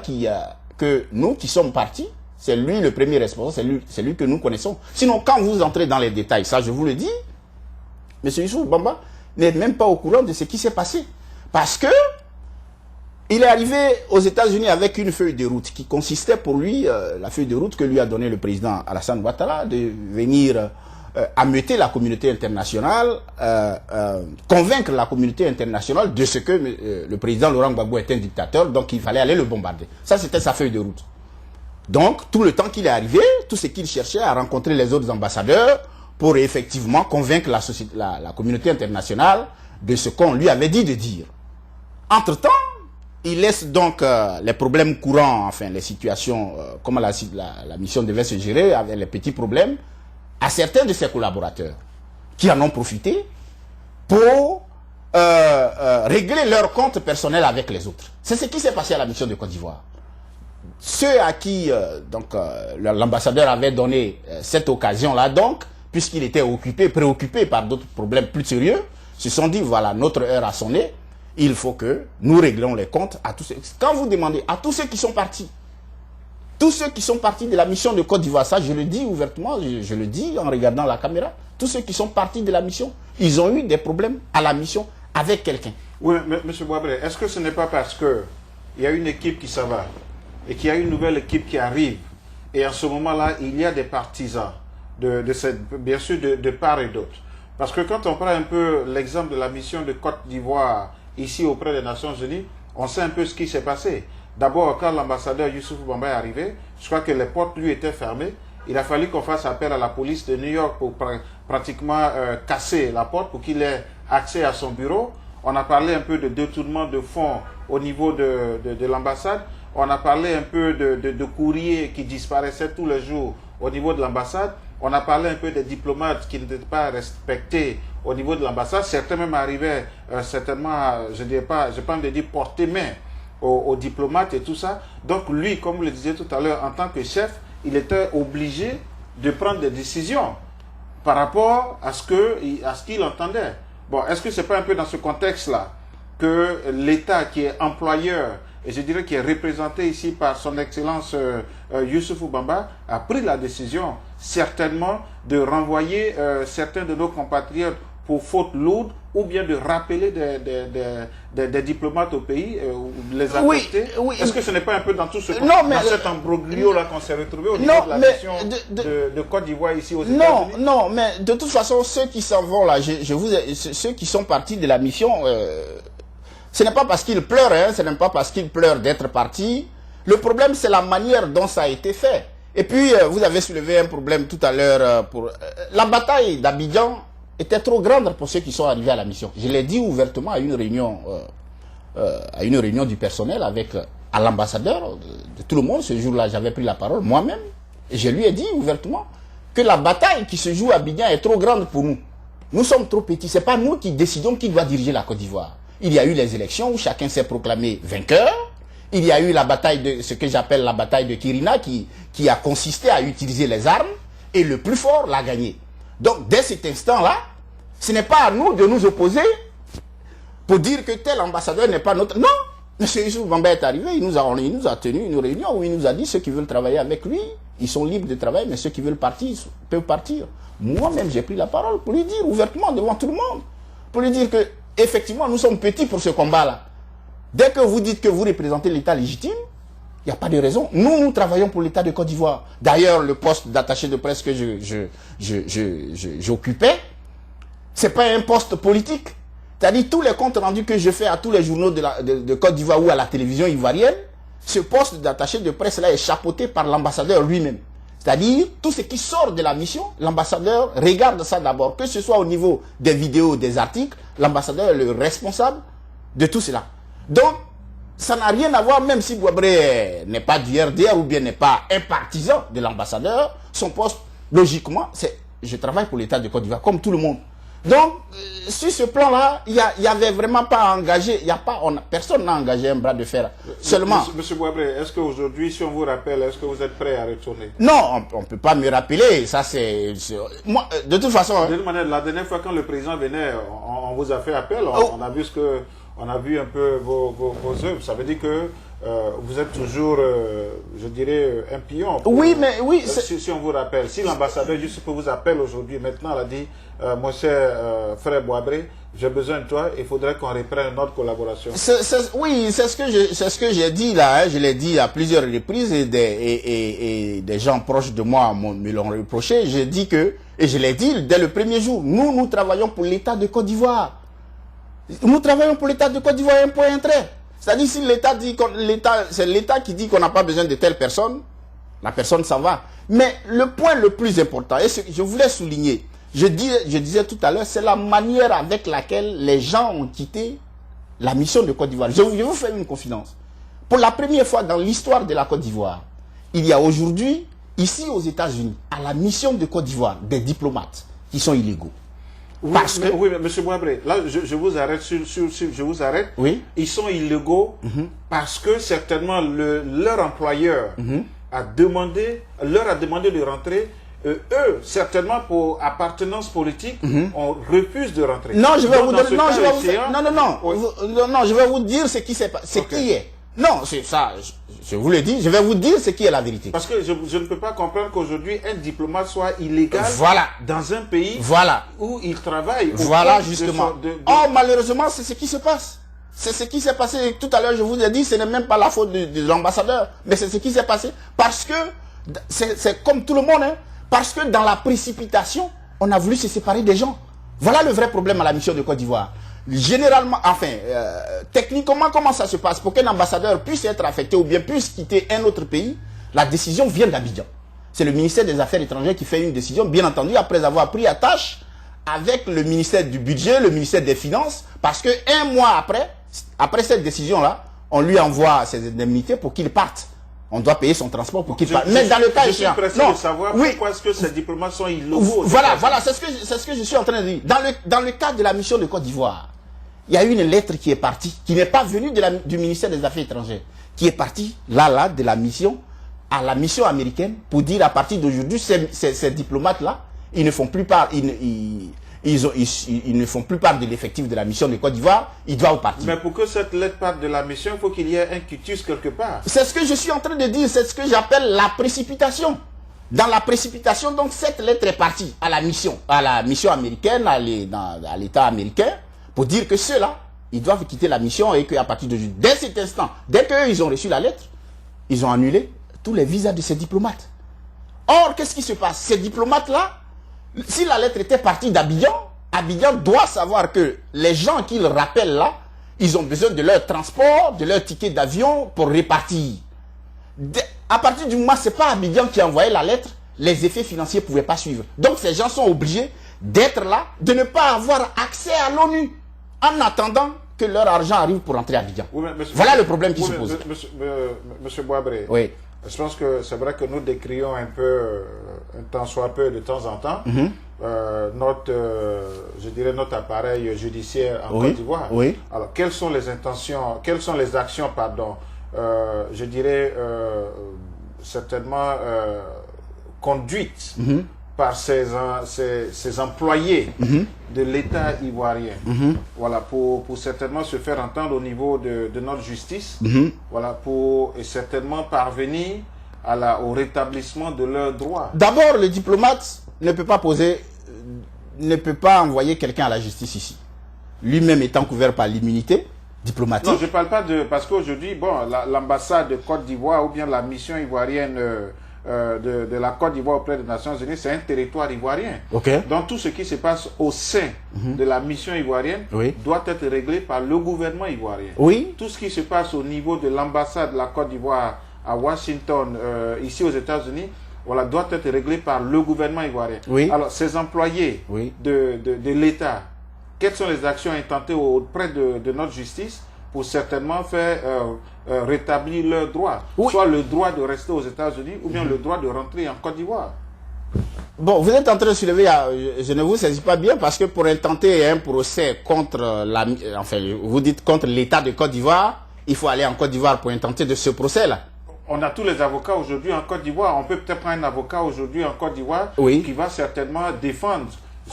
que nous qui sommes partis, c'est lui le premier responsable, c'est lui que nous connaissons. Sinon, quand vous entrez dans les détails, ça je vous le dis, M. Youssouf Bamba n'est même pas au courant de ce qui s'est passé. Parce que il est arrivé aux États-Unis avec une feuille de route qui consistait pour lui, la feuille de route que lui a donnée le président Alassane Ouattara, de venir ameuter la communauté internationale, convaincre la communauté internationale de ce que le président Laurent Gbagbo est un dictateur, donc il fallait aller le bombarder. Ça, c'était sa feuille de route. Donc, tout le temps qu'il est arrivé, tout ce qu'il cherchait à rencontrer les autres ambassadeurs pour effectivement convaincre la communauté internationale de ce qu'on lui avait dit de dire. Entre-temps, il laisse donc les problèmes courants, enfin les situations, comment la mission devait se gérer, avec les petits problèmes, à certains de ses collaborateurs qui en ont profité pour régler leurs comptes personnels avec les autres. C'est ce qui s'est passé à la mission de Côte d'Ivoire. Ceux à qui l'ambassadeur avait donné cette occasion-là, donc, puisqu'il était préoccupé par d'autres problèmes plus sérieux, se sont dit, voilà, notre heure a sonné, il faut que nous réglions les comptes à tous ceux. Quand vous demandez à tous ceux qui sont partis de la mission de Côte d'Ivoire, ça je le dis ouvertement, je le dis en regardant la caméra, tous ceux qui sont partis de la mission, ils ont eu des problèmes à la mission avec quelqu'un. Oui, mais M. Boabré, est-ce que ce n'est pas parce qu'il y a une équipe qui s'en va et qu'il y a une nouvelle équipe qui arrive et en ce moment-là, il y a des partisans, bien sûr de part et d'autre. Parce que quand on prend un peu l'exemple de la mission de Côte d'Ivoire ici auprès des Nations Unies, on sait un peu ce qui s'est passé. D'abord, quand l'ambassadeur Youssouf Bamba est arrivé, je crois que les portes lui étaient fermées. Il a fallu qu'on fasse appel à la police de New York pour pratiquement casser la porte pour qu'il ait accès à son bureau. On a parlé un peu de détournement de fonds au niveau de l'ambassade. On a parlé un peu de courriers qui disparaissaient tous les jours au niveau de l'ambassade. On a parlé un peu des diplomates qui n'étaient pas respectés au niveau de l'ambassade. Certains même arrivaient certainement, je n'ai pas envie de dire porter main aux diplomates et tout ça. Donc lui, comme vous le disiez tout à l'heure, en tant que chef, il était obligé de prendre des décisions par rapport à ce qu'il entendait. Bon, est-ce que c'est pas un peu dans ce contexte-là que l'État qui est employeur, et je dirais qui est représenté ici par son Excellence Youssoufou Bamba, a pris la décision certainement de renvoyer certains de nos compatriotes pour faute lourde, ou bien de rappeler des diplomates au pays, ou de les affecter. Oui. Est-ce que ce n'est pas un peu dans tout ce non, mais, dans cet embroglio-là qu'on s'est retrouvé au niveau de la mission de Côte d'Ivoire ici aux États-Unis? Non, mais de toute façon, ceux qui s'en vont là, ceux qui sont partis de la mission, ce n'est pas parce qu'ils pleurent, hein, ce n'est pas parce qu'ils pleurent d'être partis. Le problème, c'est la manière dont ça a été fait. Et puis, vous avez soulevé un problème tout à l'heure pour la bataille d'Abidjan était trop grande pour ceux qui sont arrivés à la mission. Je l'ai dit ouvertement à une réunion du personnel à l'ambassadeur de tout le monde. Ce jour-là, j'avais pris la parole moi-même. Et je lui ai dit ouvertement que la bataille qui se joue à Abidjan est trop grande pour nous. Nous sommes trop petits. Ce n'est pas nous qui décidons qui doit diriger la Côte d'Ivoire. Il y a eu les élections où chacun s'est proclamé vainqueur. Il y a eu la bataille de ce que j'appelle la bataille de Kirina qui a consisté à utiliser les armes et le plus fort l'a gagné. Donc, dès cet instant-là, ce n'est pas à nous de nous opposer pour dire que tel ambassadeur n'est pas notre... Non, M. Youssoufou Bamba est arrivé, il nous a tenu une réunion où il nous a dit ceux qui veulent travailler avec lui, ils sont libres de travailler, mais ceux qui veulent partir, peuvent partir. Moi-même, j'ai pris la parole pour lui dire ouvertement devant tout le monde, pour lui dire que, effectivement, nous sommes petits pour ce combat-là. Dès que vous dites que vous représentez l'État légitime, il n'y a pas de raison. Nous travaillons pour l'État de Côte d'Ivoire. D'ailleurs, le poste d'attaché de presse que j'occupais, ce n'est pas un poste politique. C'est-à-dire tous les comptes rendus que je fais à tous les journaux de Côte d'Ivoire ou à la télévision ivoirienne, ce poste d'attaché de presse-là est chapeauté par l'ambassadeur lui-même. C'est-à-dire tout ce qui sort de la mission, l'ambassadeur regarde ça d'abord. Que ce soit au niveau des vidéos, des articles, l'ambassadeur est le responsable de tout cela. Donc, ça n'a rien à voir, même si Bouabré n'est pas du RDR ou bien n'est pas un partisan de l'ambassadeur, son poste, logiquement, c'est je travaille pour l'État de Côte d'Ivoire, comme tout le monde. Donc, sur ce plan-là, il n'y avait vraiment pas engagé, personne n'a engagé un bras de fer. Seulement. Monsieur Bouabré, est-ce qu'aujourd'hui, si on vous rappelle, est-ce que vous êtes prêt à retourner? Non, on ne peut pas me rappeler. Ça, moi, de toute façon. De toute manière, la dernière fois, quand le président venait, on vous a fait appel, on a vu on a vu un peu vos œuvres. Ça veut dire que vous êtes toujours, je dirais, un pion. Oui, mais oui. Si on vous rappelle, si l'ambassadeur juste vous appelle aujourd'hui, maintenant, elle a dit, mon cher frère Bouabré, j'ai besoin de toi, il faudrait qu'on reprenne notre collaboration. Oui, c'est ce que j'ai dit là. Hein. Je l'ai dit à plusieurs reprises et des gens proches de moi me l'ont reproché. J'ai dit que, et je l'ai dit dès le premier jour, nous travaillons pour l'État de Côte d'Ivoire. Nous travaillons pour l'État de Côte d'Ivoire, un point, un trait. C'est-à-dire, si l'État dit c'est l'État qui dit qu'on n'a pas besoin de telle personne, la personne s'en va. Mais le point le plus important, et je voulais souligner, je disais tout à l'heure, c'est la manière avec laquelle les gens ont quitté la mission de Côte d'Ivoire. Je vais vous faire une confidence. Pour la première fois dans l'histoire de la Côte d'Ivoire, il y a aujourd'hui, ici aux États-Unis, à la mission de Côte d'Ivoire, des diplomates qui sont illégaux. Oui, oui, mais M. Bouabré, là, je vous arrête je vous arrête. Oui. Ils sont illégaux parce que certainement leur employeur leur a demandé de rentrer. Eux, certainement pour appartenance politique, on refuse de rentrer. Non, je vais vous donner. Non, je vais vous dire ce qui s'est passé. Ce qui est. Non, c'est ça. Je vous le dis, je vais vous dire ce qui est la vérité. Parce que je ne peux pas comprendre qu'aujourd'hui, un diplomate soit illégal dans un pays où il travaille. Voilà, justement. Oh, malheureusement, c'est ce qui se passe. C'est ce qui s'est passé. Tout à l'heure, je vous ai dit, ce n'est même pas la faute de l'ambassadeur, mais c'est ce qui s'est passé. Parce que, c'est comme tout le monde, hein, parce que dans la précipitation, on a voulu se séparer des gens. Voilà le vrai problème à la mission de Côte d'Ivoire. Généralement, enfin, techniquement, comment ça se passe? Pour qu'un ambassadeur puisse être affecté ou bien puisse quitter un autre pays, la décision vient d'Abidjan. C'est le ministère des Affaires étrangères qui fait une décision, bien entendu, après avoir pris attache avec le ministère du Budget, le ministère des Finances, parce que un mois après cette décision-là, on lui envoie ses indemnités pour qu'il parte. On doit payer son transport pour qu'il parte. Mais dans le cas échéant, je suis pressé de savoir pourquoi est-ce que ces diplomates sont illégaux. Voilà, c'est ce que je suis en train de dire. Dans le cas de la mission de Côte d'Ivoire, il y a eu une lettre qui est partie, qui n'est pas venue du ministère des Affaires étrangères, qui est partie, là, de la mission, à la mission américaine, pour dire à partir d'aujourd'hui, ces diplomates-là, ils ne font plus part, ils ne font plus part de l'effectif de la mission de Côte d'Ivoire, ils doivent partir. Mais pour que cette lettre parte de la mission, il faut qu'il y ait un quitus quelque part. C'est ce que je suis en train de dire, c'est ce que j'appelle la précipitation. Dans la précipitation, donc, cette lettre est partie à la mission américaine, à l'État américain, pour dire que ceux-là, ils doivent quitter la mission et qu'à partir de dès cet instant, dès qu'ils ont reçu la lettre, ils ont annulé tous les visas de ces diplomates. Or, qu'est-ce qui se passe? Ces diplomates-là, si la lettre était partie d'Abidjan, Abidjan doit savoir que les gens qu'ils rappellent là, ils ont besoin de leur transport, de leur ticket d'avion pour répartir. À partir du moment où ce n'est pas Abidjan qui a envoyé la lettre, les effets financiers ne pouvaient pas suivre. Donc ces gens sont obligés d'être là, de ne pas avoir accès à l'ONU, en attendant que leur argent arrive pour entrer à Abidjan. Oui, voilà le problème qui se pose. Monsieur Boabré, oui. Je pense que c'est vrai que nous décrions un peu, un tant soit peu de temps en temps, je dirais notre appareil judiciaire en Côte d'Ivoire. Oui. Alors, quelles sont les intentions, quelles sont les actions, pardon, je dirais certainement conduites par ces employés de l'État ivoirien, voilà, pour certainement se faire entendre au niveau de notre justice, voilà, pour certainement parvenir au rétablissement de leurs droits. D'abord, le diplomate ne peut pas envoyer quelqu'un à la justice ici. Lui-même étant couvert par l'immunité diplomatique. Non, je ne parle pas de... Parce qu'aujourd'hui, bon, l'ambassade de Côte d'Ivoire ou bien la mission ivoirienne de la Côte d'Ivoire auprès des Nations Unies, c'est un territoire ivoirien. Okay. Donc tout ce qui se passe au sein de la mission ivoirienne doit être réglé par le gouvernement ivoirien. Oui. Tout ce qui se passe au niveau de l'ambassade de la Côte d'Ivoire à Washington, ici aux États-Unis, voilà, doit être réglé par le gouvernement ivoirien. Oui. Alors ces employés de l'État, quelles sont les actions intentées auprès de notre justice pour certainement faire rétablir leurs droits, soit le droit de rester aux États-Unis ou bien le droit de rentrer en Côte d'Ivoire. Bon, vous êtes en train de soulever, je ne vous saisis pas bien, parce que pour intenter un procès contre vous dites contre l'État de Côte d'Ivoire, il faut aller en Côte d'Ivoire pour intenter de ce procès-là. On a tous les avocats aujourd'hui en Côte d'Ivoire. On peut peut-être prendre un avocat aujourd'hui en Côte d'Ivoire qui va certainement défendre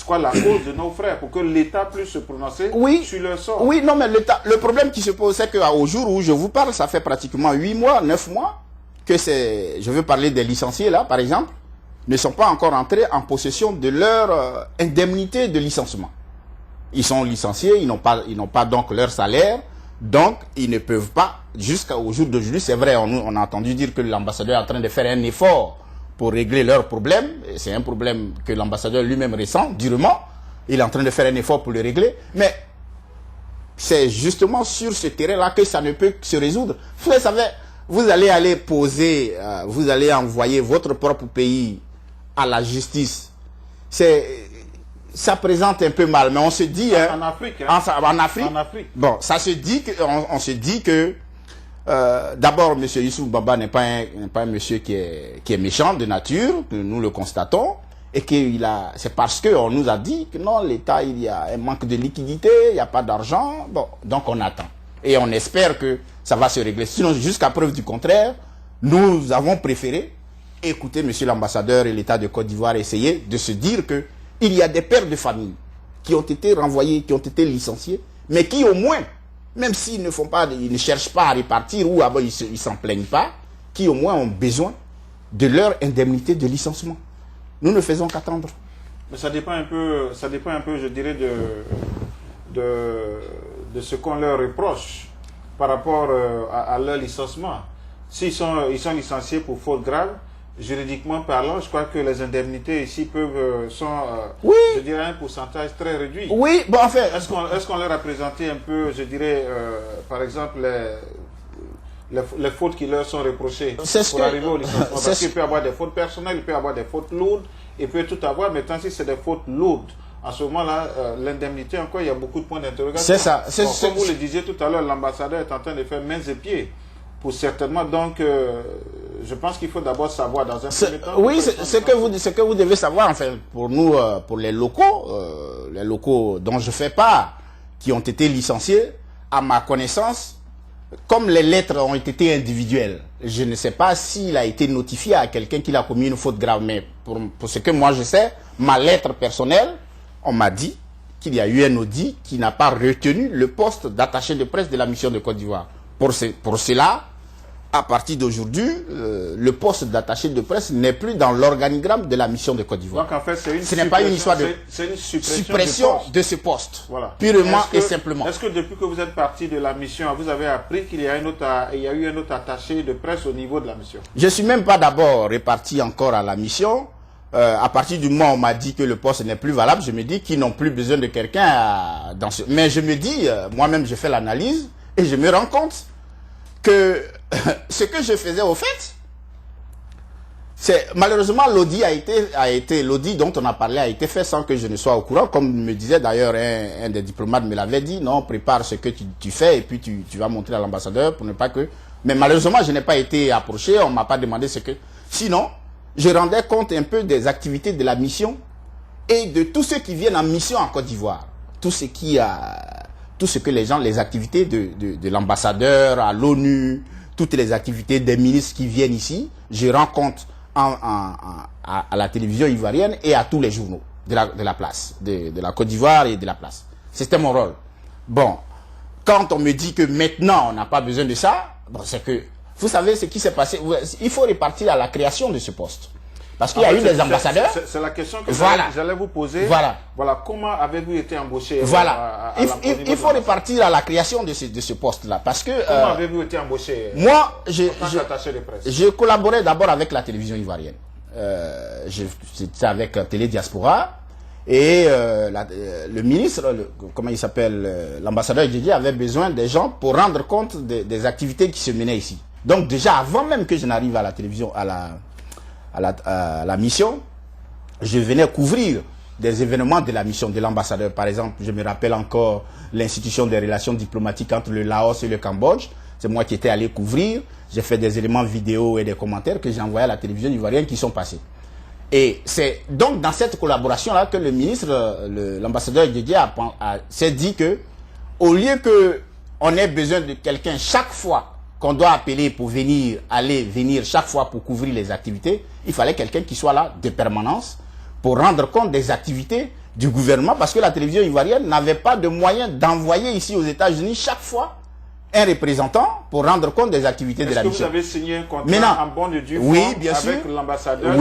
la cause de nos frères pour que l'État puisse se prononcer sur leur sort. Oui, non, mais le problème qui se pose, c'est qu'au jour où je vous parle, ça fait pratiquement 8 mois, 9 mois, que je veux parler des licenciés là, par exemple, ne sont pas encore entrés en possession de leur indemnité de licenciement. Ils sont licenciés, ils n'ont pas donc leur salaire, donc ils ne peuvent pas, jusqu'au jour d'aujourd'hui, c'est vrai, on a entendu dire que l'ambassadeur est en train de faire un effort pour régler leurs problèmes. C'est un problème que l'ambassadeur lui-même ressent durement. Il est en train de faire un effort pour le régler. Mais c'est justement sur ce terrain-là que ça ne peut se résoudre. Vous savez, vous allez poser, vous allez envoyer votre propre pays à la justice. Ça présente un peu mal, mais on se dit... En Afrique. Hein? En Afrique. Bon, ça se dit que, on se dit que d'abord, M. Youssouf Baba n'est pas un monsieur qui est méchant de nature, nous le constatons, et c'est parce qu'on nous a dit que non, l'État, il y a un manque de liquidité, il n'y a pas d'argent, bon, donc on attend. Et on espère que ça va se régler. Sinon, jusqu'à preuve du contraire, nous avons préféré écouter M. l'ambassadeur et l'État de Côte d'Ivoire essayer de se dire que il y a des pères de famille qui ont été renvoyés, qui ont été licenciés, mais qui au moins, même s'ils ne cherchent pas à répartir ou avant ils s'en plaignent pas, qui au moins ont besoin de leur indemnité de licenciement. Nous ne faisons qu'attendre. Mais ça dépend un peu, je dirais, de ce qu'on leur reproche par rapport à leur licenciement. S'ils sont licenciés pour faute grave, juridiquement parlant, je crois que les indemnités ici sont, je dirais, un pourcentage très réduit. Oui, bon, en fait... Est-ce qu'on leur a présenté un peu, je dirais, par exemple, les fautes qui leur sont reprochées pour arriver au licenciement? Parce qu'il peut y avoir des fautes personnelles, il peut y avoir des fautes lourdes, il peut tout avoir, mais tant si c'est des fautes lourdes, à ce moment-là, l'indemnité, encore, il y a beaucoup de points d'interrogation. C'est ça. Comme vous le disiez tout à l'heure, l'ambassadeur est en train de faire mains et pieds pour certainement, donc, je pense qu'il faut d'abord savoir dans un premier temps. Oui, ce que vous devez savoir, enfin, pour nous, pour les locaux dont je fais part, qui ont été licenciés, à ma connaissance, comme les lettres ont été individuelles, je ne sais pas s'il a été notifié à quelqu'un qu'il a commis une faute grave, mais pour ce que moi je sais, ma lettre personnelle, on m'a dit qu'il y a eu un audit qui n'a pas retenu le poste d'attaché de presse de la mission de Côte d'Ivoire. Pour cela, à partir d'aujourd'hui, le poste d'attaché de presse n'est plus dans l'organigramme de la mission de Côte d'Ivoire. Donc en fait, ce n'est pas une histoire de suppression de ce poste, voilà. Purement et simplement. Est-ce que depuis que vous êtes parti de la mission, vous avez appris qu'il y a eu un autre attaché de presse au niveau de la mission? Je ne suis même pas d'abord reparti encore à la mission. À partir du moment où on m'a dit que le poste n'est plus valable, je me dis qu'ils n'ont plus besoin de quelqu'un dans ce... Mais je me dis, moi-même j'ai fait l'analyse et je me rends compte que ce que je faisais au fait, c'est malheureusement l'audit l'audit dont on a parlé a été fait sans que je ne sois au courant, comme me disait d'ailleurs un des diplomates me l'avait dit, non, prépare ce que tu fais et puis tu vas montrer à l'ambassadeur pour ne pas que... Mais malheureusement je n'ai pas été approché, on ne m'a pas demandé ce que... Sinon, je rendais compte un peu des activités de la mission et de tous ceux qui viennent en mission en Côte d'Ivoire. Tout ce que les gens, les activités de l'ambassadeur à l'ONU, toutes les activités des ministres qui viennent ici, je rends compte à la télévision ivoirienne et à tous les journaux de la place, de la Côte d'Ivoire et de la place. C'était mon rôle. Bon, quand on me dit que maintenant on n'a pas besoin de ça, bon, c'est que, vous savez ce qui s'est passé, il faut repartir à la création de ce poste. Parce qu'il y a eu des ambassadeurs. C'est la question que voilà. j'allais vous poser. Voilà. Voilà. Comment avez-vous été embauché? Voilà. Il faut repartir à la création de ce poste-là. Parce que. Comment avez-vous été embauché? Moi, attaché de presse. Je collaborais d'abord avec la télévision ivoirienne. J'étais avec Télé Diaspora. Et le ministre, comment il s'appelle, l'ambassadeur Didier avait besoin des gens pour rendre compte des activités qui se menaient ici. Donc déjà, avant même que je n'arrive à la télévision, à la mission, je venais couvrir des événements de la mission de l'ambassadeur. Par exemple, je me rappelle encore l'institution des relations diplomatiques entre le Laos et le Cambodge. C'est moi qui étais allé couvrir. J'ai fait des éléments vidéo et des commentaires que j'ai envoyés à la télévision ivoirienne qui sont passés. Et c'est donc dans cette collaboration-là que le ministre, l'ambassadeur Didier s'est dit que, au lieu qu'on ait besoin de quelqu'un chaque fois qu'on doit appeler pour venir chaque fois pour couvrir les activités, il fallait quelqu'un qui soit là de permanence pour rendre compte des activités du gouvernement, parce que la télévision ivoirienne n'avait pas de moyens d'envoyer ici aux États-Unis chaque fois un représentant pour rendre compte des activités de la mission. Est-ce que vous avez signé un contrat en bonne et due forme avec l'ambassadeur,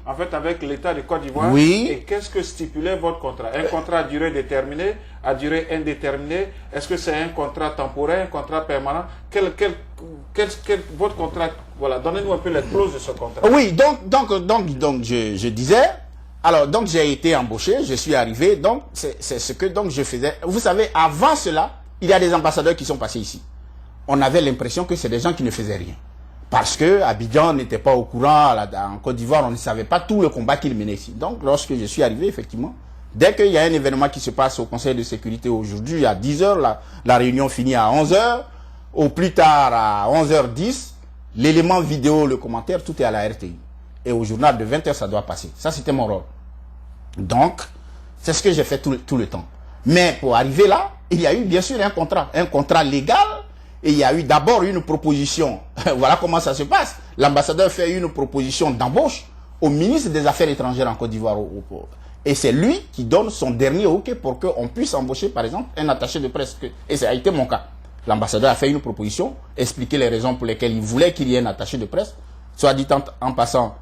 en fait avec l'État de Côte d'Ivoire? Oui. Et qu'est-ce que stipulait votre contrat? Un contrat à durée déterminée, à durée indéterminée? Est-ce que c'est un contrat temporaire, un contrat permanent? Votre contrat, voilà, donnez-nous un peu les clauses de ce contrat. Oui, donc je disais, alors donc j'ai été embauché, je suis arrivé, donc c'est ce que donc je faisais. Vous savez, avant cela, il y a des ambassadeurs qui sont passés ici. On avait l'impression que c'est des gens qui ne faisaient rien. Parce que Abidjan n'était pas au courant, en Côte d'Ivoire, on ne savait pas tout le combat qu'il menait ici. Donc, lorsque je suis arrivé, effectivement, dès qu'il y a un événement qui se passe au Conseil de sécurité aujourd'hui, à 10 h, la réunion finit à 11 h, au plus tard à 11h10, l'élément vidéo, le commentaire, tout est à la RTI. Et au journal de 20 h, ça doit passer. Ça, c'était mon rôle. Donc, c'est ce que j'ai fait tout le temps. Mais pour arriver là, il y a eu bien sûr un contrat légal. Et il y a eu d'abord une proposition. Voilà comment ça se passe. L'ambassadeur fait une proposition d'embauche au ministre des Affaires étrangères en Côte d'Ivoire. Et c'est lui qui donne son dernier OK pour qu'on puisse embaucher, par exemple, un attaché de presse. Et ça a été mon cas. L'ambassadeur a fait une proposition, expliqué les raisons pour lesquelles il voulait qu'il y ait un attaché de presse. Soit dit en passant,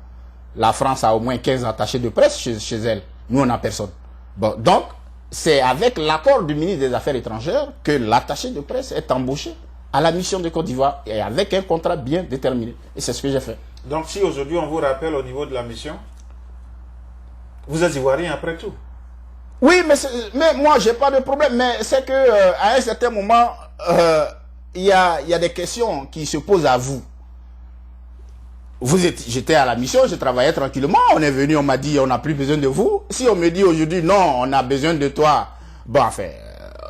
la France a au moins 15 attachés de presse chez elle. Nous, on n'a personne. Bon, donc, c'est avec l'accord du ministre des Affaires étrangères que l'attaché de presse est embauché à la mission de Côte d'Ivoire et avec un contrat bien déterminé. Et c'est ce que j'ai fait. Donc si aujourd'hui on vous rappelle au niveau de la mission, vous êtes ivoirien après tout? Oui, mais moi j'ai pas de problème. Mais c'est que à un certain moment, il y a des questions qui se posent à vous. J'étais à la mission, je travaillais tranquillement. On est venu, on m'a dit on n'a plus besoin de vous. Si on me dit aujourd'hui non, on a besoin de toi, bon enfin,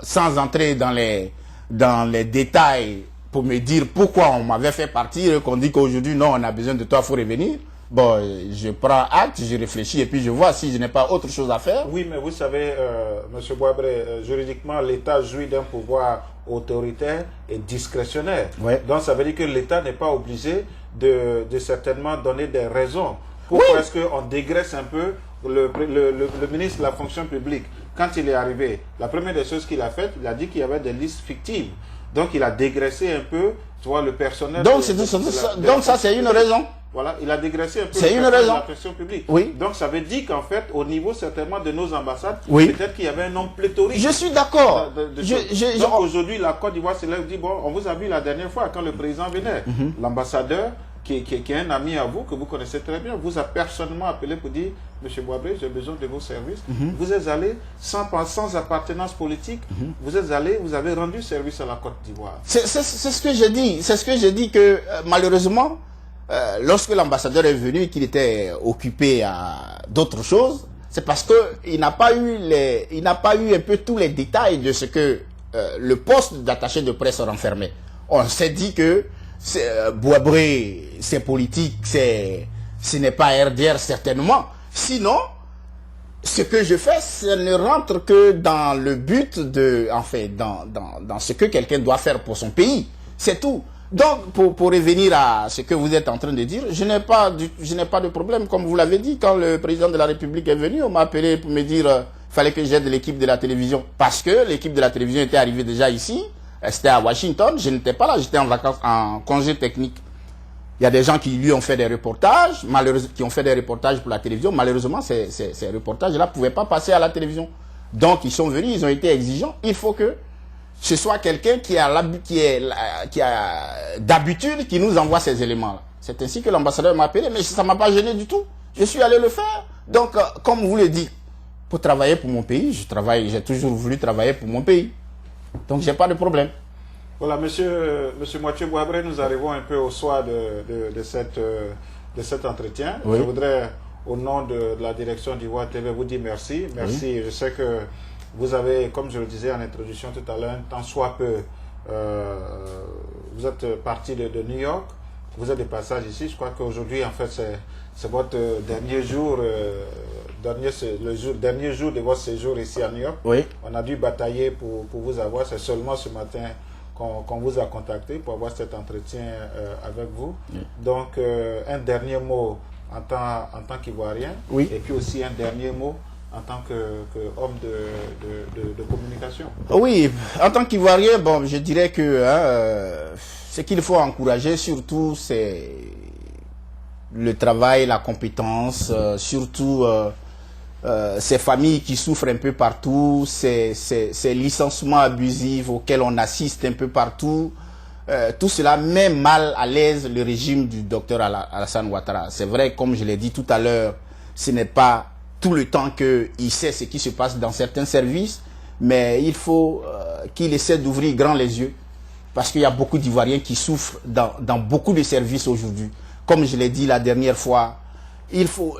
sans entrer dans les détails pour me dire pourquoi on m'avait fait partir, qu'on dit qu'aujourd'hui non, on a besoin de toi, il faut revenir. bon, je prends acte, je réfléchis et puis je vois si je n'ai pas autre chose à faire. Oui, mais vous savez, M. Boabré, juridiquement, l'État jouit d'un pouvoir autoritaire et discrétionnaire. Ouais. Donc, ça veut dire que l'État n'est pas obligé de certainement donner des raisons. Pourquoi est-ce qu'on dégraisse un peu le ministre de la fonction publique? Quand il est arrivé, la première des choses qu'il a faites, il a dit qu'il y avait des listes fictives. Donc, il a dégraissé un peu, tu vois, le personnel. Donc, ça, c'est une raison. Voilà, il a dégraissé un peu le personnel de la fonction publique. Oui. Donc, ça veut dire qu'en fait, au niveau certainement de nos ambassades, oui. peut-être qu'il y avait un nombre pléthorique. Je suis d'accord. Donc, aujourd'hui, la Côte d'Ivoire se lève dit, bon, on vous a vu la dernière fois quand le président venait. L'ambassadeur, qui est un ami à vous, que vous connaissez très bien, vous a personnellement appelé pour dire, M. Boabré, j'ai besoin de vos services. Vous êtes allé sans appartenance politique. Vous êtes allé, vous avez rendu service à la Côte d'Ivoire. C'est ce que j'ai dit. C'est ce que j'ai dit que malheureusement, lorsque l'ambassadeur est venu et qu'il était occupé à d'autres choses, c'est parce qu'il n'a pas eu un peu tous les détails de ce que le poste d'attaché de presse renfermait. On s'est dit que Boabré, c'est politique, ce n'est pas RDR certainement. Sinon, ce que je fais, ça ne rentre que dans le but de, dans ce que quelqu'un doit faire pour son pays. C'est tout. Donc, pour revenir à ce que vous êtes en train de dire, je n'ai pas de problème. Comme vous l'avez dit, quand le président de la République est venu, on m'a appelé pour me dire fallait que j'aide l'équipe de la télévision. Parce que l'équipe de la télévision était arrivée déjà ici. C'était à Washington. Je n'étais pas là. J'étais en vacances, en congé technique. Il y a des gens qui lui ont fait des reportages, qui ont fait des reportages pour la télévision. Malheureusement, ces reportages-là ne pouvaient pas passer à la télévision. Donc, ils sont venus, ils ont été exigeants. Il faut que ce soit quelqu'un qui a d'habitude qui nous envoie ces éléments-là. C'est ainsi que l'ambassadeur m'a appelé, mais ça ne m'a pas gêné du tout. Je suis allé le faire. Donc, comme vous le dites, pour travailler pour mon pays, j'ai toujours voulu travailler pour mon pays. Donc, je n'ai pas de problème. Voilà, monsieur Mathieu Boabré, nous arrivons un peu au soir de cet entretien. Oui. Je voudrais, au nom de la direction d'Ivoire TV, vous dire merci. Merci. Oui. Je sais que vous avez, comme je le disais en introduction tout à l'heure, tant soit peu, vous êtes parti de New York, vous êtes de passage ici. Je crois qu'aujourd'hui, en fait, c'est votre dernier jour, dernier jour de votre séjour ici à New York. Oui. On a dû batailler pour vous avoir. C'est seulement ce matin qu'on vous a contacté pour avoir cet entretien avec vous. Oui. Donc, un dernier mot en tant qu'Ivoirien, oui. Et puis aussi un dernier mot en tant qu'homme de communication. Oui, en tant qu'Ivoirien, bon, je dirais que ce qu'il faut encourager surtout, c'est le travail, la compétence, surtout ces familles qui souffrent un peu partout, ces licenciements abusifs auxquels on assiste un peu partout, tout cela met mal à l'aise le régime du docteur Alassane Ouattara. C'est vrai, comme je l'ai dit tout à l'heure, ce n'est pas tout le temps qu'il sait ce qui se passe dans certains services, mais il faut qu'il essaie d'ouvrir grand les yeux, parce qu'il y a beaucoup d'Ivoiriens qui souffrent dans beaucoup de services aujourd'hui. Comme je l'ai dit la dernière fois, il faut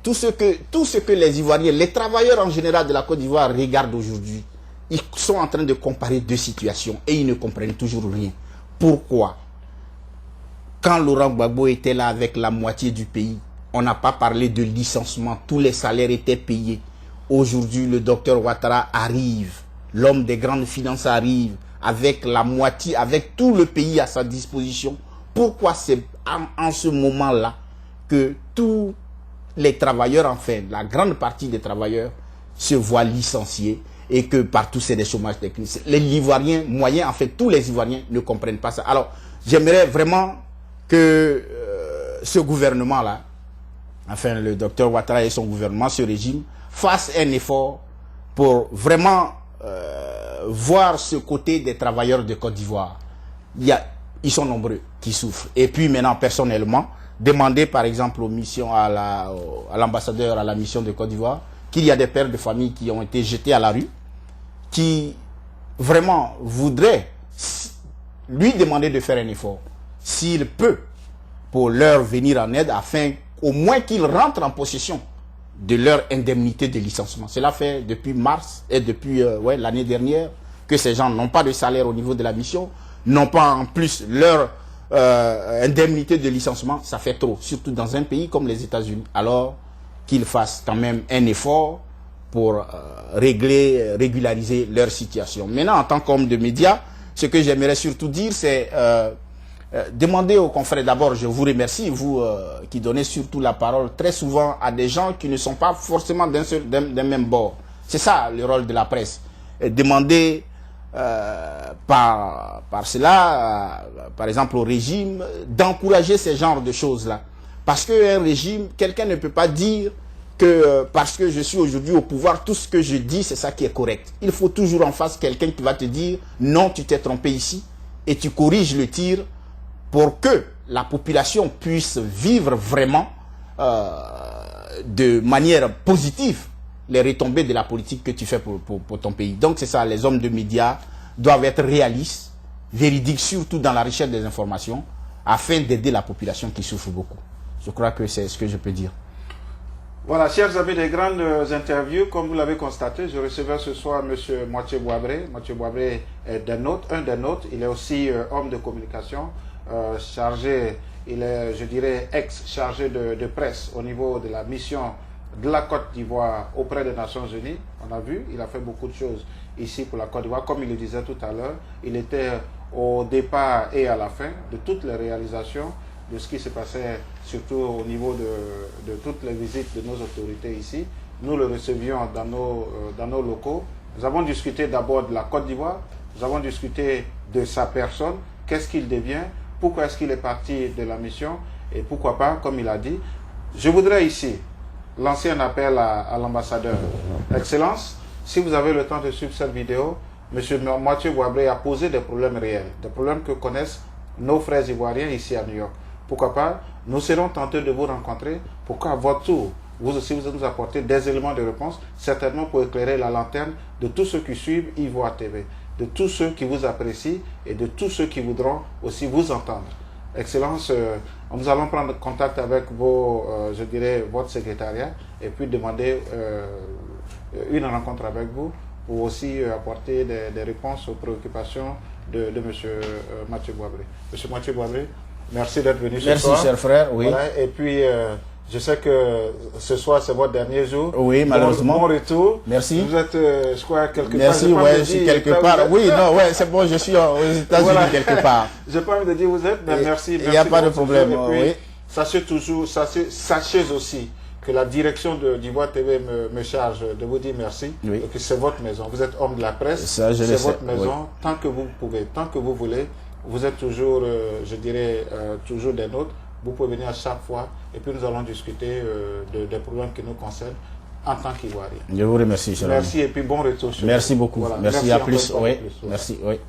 tout ce que les Ivoiriens, les travailleurs en général de la Côte d'Ivoire regardent aujourd'hui, ils sont en train de comparer deux situations et ils ne comprennent toujours rien. Pourquoi? Quand Laurent Gbagbo était là avec la moitié du pays, on n'a pas parlé de licenciement, tous les salaires étaient payés. Aujourd'hui, le docteur Ouattara arrive, l'homme des grandes finances arrive, avec la moitié, avec tout le pays à sa disposition. Pourquoi c'est en ce moment-là que tous les travailleurs, enfin, la grande partie des travailleurs se voient licenciés et que partout c'est des chômages techniques? Les Ivoiriens moyens, en fait, tous les Ivoiriens ne comprennent pas ça. Alors, j'aimerais vraiment que ce gouvernement-là, enfin le docteur Ouattara et son gouvernement, ce régime, fassent un effort pour vraiment voir ce côté des travailleurs de Côte d'Ivoire. Ils sont nombreux qui souffrent. Et puis maintenant, personnellement, demander par exemple aux missions à l'ambassadeur à la mission de Côte d'Ivoire qu'il y a des pères de famille qui ont été jetés à la rue, qui vraiment voudraient lui demander de faire un effort, s'il peut, pour leur venir en aide, afin au moins qu'ils rentrent en possession de leur indemnité de licenciement. Cela fait depuis mars et depuis l'année dernière que ces gens n'ont pas de salaire au niveau de la mission, n'ont pas en plus leur indemnité de licenciement, ça fait trop, surtout dans un pays comme les États-Unis. Alors qu'ils fassent quand même un effort pour régulariser leur situation. Maintenant, en tant qu'homme de médias, ce que j'aimerais surtout dire, c'est demander aux confrères, d'abord, je vous remercie, vous qui donnez surtout la parole très souvent à des gens qui ne sont pas forcément d'un même bord. C'est ça le rôle de la presse. Et demander par cela, par exemple au régime, d'encourager ces genres de choses-là. Parce qu'un régime, quelqu'un ne peut pas dire que parce que je suis aujourd'hui au pouvoir, tout ce que je dis, c'est ça qui est correct. Il faut toujours en face quelqu'un qui va te dire non, tu t'es trompé ici, et tu corriges le tir pour que la population puisse vivre vraiment de manière positive les retombées de la politique que tu fais pour ton pays. Donc c'est ça, les hommes de médias doivent être réalistes, véridiques, surtout dans la recherche des informations, afin d'aider la population qui souffre beaucoup. Je crois que c'est ce que je peux dire. Voilà, chers amis des grandes interviews, comme vous l'avez constaté, je recevais ce soir M. Mathieu Boabré. Mathieu Boabré est un des nôtres. Il est aussi homme de communication, chargé, il est, je dirais, ex-chargé de presse au niveau de la mission de la Côte d'Ivoire auprès des Nations Unies. On a vu, il a fait beaucoup de choses ici pour la Côte d'Ivoire. Comme il le disait tout à l'heure, il était au départ et à la fin de toutes les réalisations de ce qui se passait, surtout au niveau de toutes les visites de nos autorités ici. Nous le recevions dans nos locaux. Nous avons discuté d'abord de la Côte d'Ivoire, nous avons discuté de sa personne, qu'est-ce qu'il devient, pourquoi est-ce qu'il est parti de la mission, et pourquoi pas, comme il a dit. Je voudrais ici lancer un appel à l'ambassadeur. Excellence, si vous avez le temps de suivre cette vidéo, M. Mathieu Boabré a posé des problèmes réels, des problèmes que connaissent nos frères ivoiriens ici à New York. Pourquoi pas, nous serons tentés de vous rencontrer pour qu'à votre tour, vous aussi vous nous apportez des éléments de réponse, certainement pour éclairer la lanterne de tous ceux qui suivent Ivoire TV, de tous ceux qui vous apprécient et de tous ceux qui voudront aussi vous entendre. Excellence, nous allons prendre contact avec je dirais, votre secrétariat et puis demander une rencontre avec vous pour aussi apporter des réponses aux préoccupations de M. Mathieu Boabré. M. Mathieu Boabré, merci d'être venu ce soir. Merci, cher frère. Oui. Voilà, et puis, je sais que ce soir, c'est votre dernier jour. Oui, malheureusement. Bon retour. Merci. Vous êtes, je crois, quelque part. Merci, ouais, je suis quelque part. Oui, non, ouais, c'est bon, je suis aux États-Unis voilà. quelque part. Je n'ai pas envie de dire où vous êtes, mais merci. Il n'y a pas de problème. Et puis, oui. sachez aussi que la direction d'Ivoire TV me charge de vous dire merci. Oui. Et que c'est votre maison. Vous êtes homme de la presse. C'est votre maison. Oui. Tant que vous pouvez, tant que vous voulez. Vous êtes toujours, je dirais, toujours des nôtres. Vous pouvez venir à chaque fois et puis nous allons discuter des problèmes qui nous concernent en tant qu'Ivoirien. Je vous remercie, cher ami. Merci et puis bon retour. Merci beaucoup. Voilà. Merci à plus. Oui. Merci. Oui.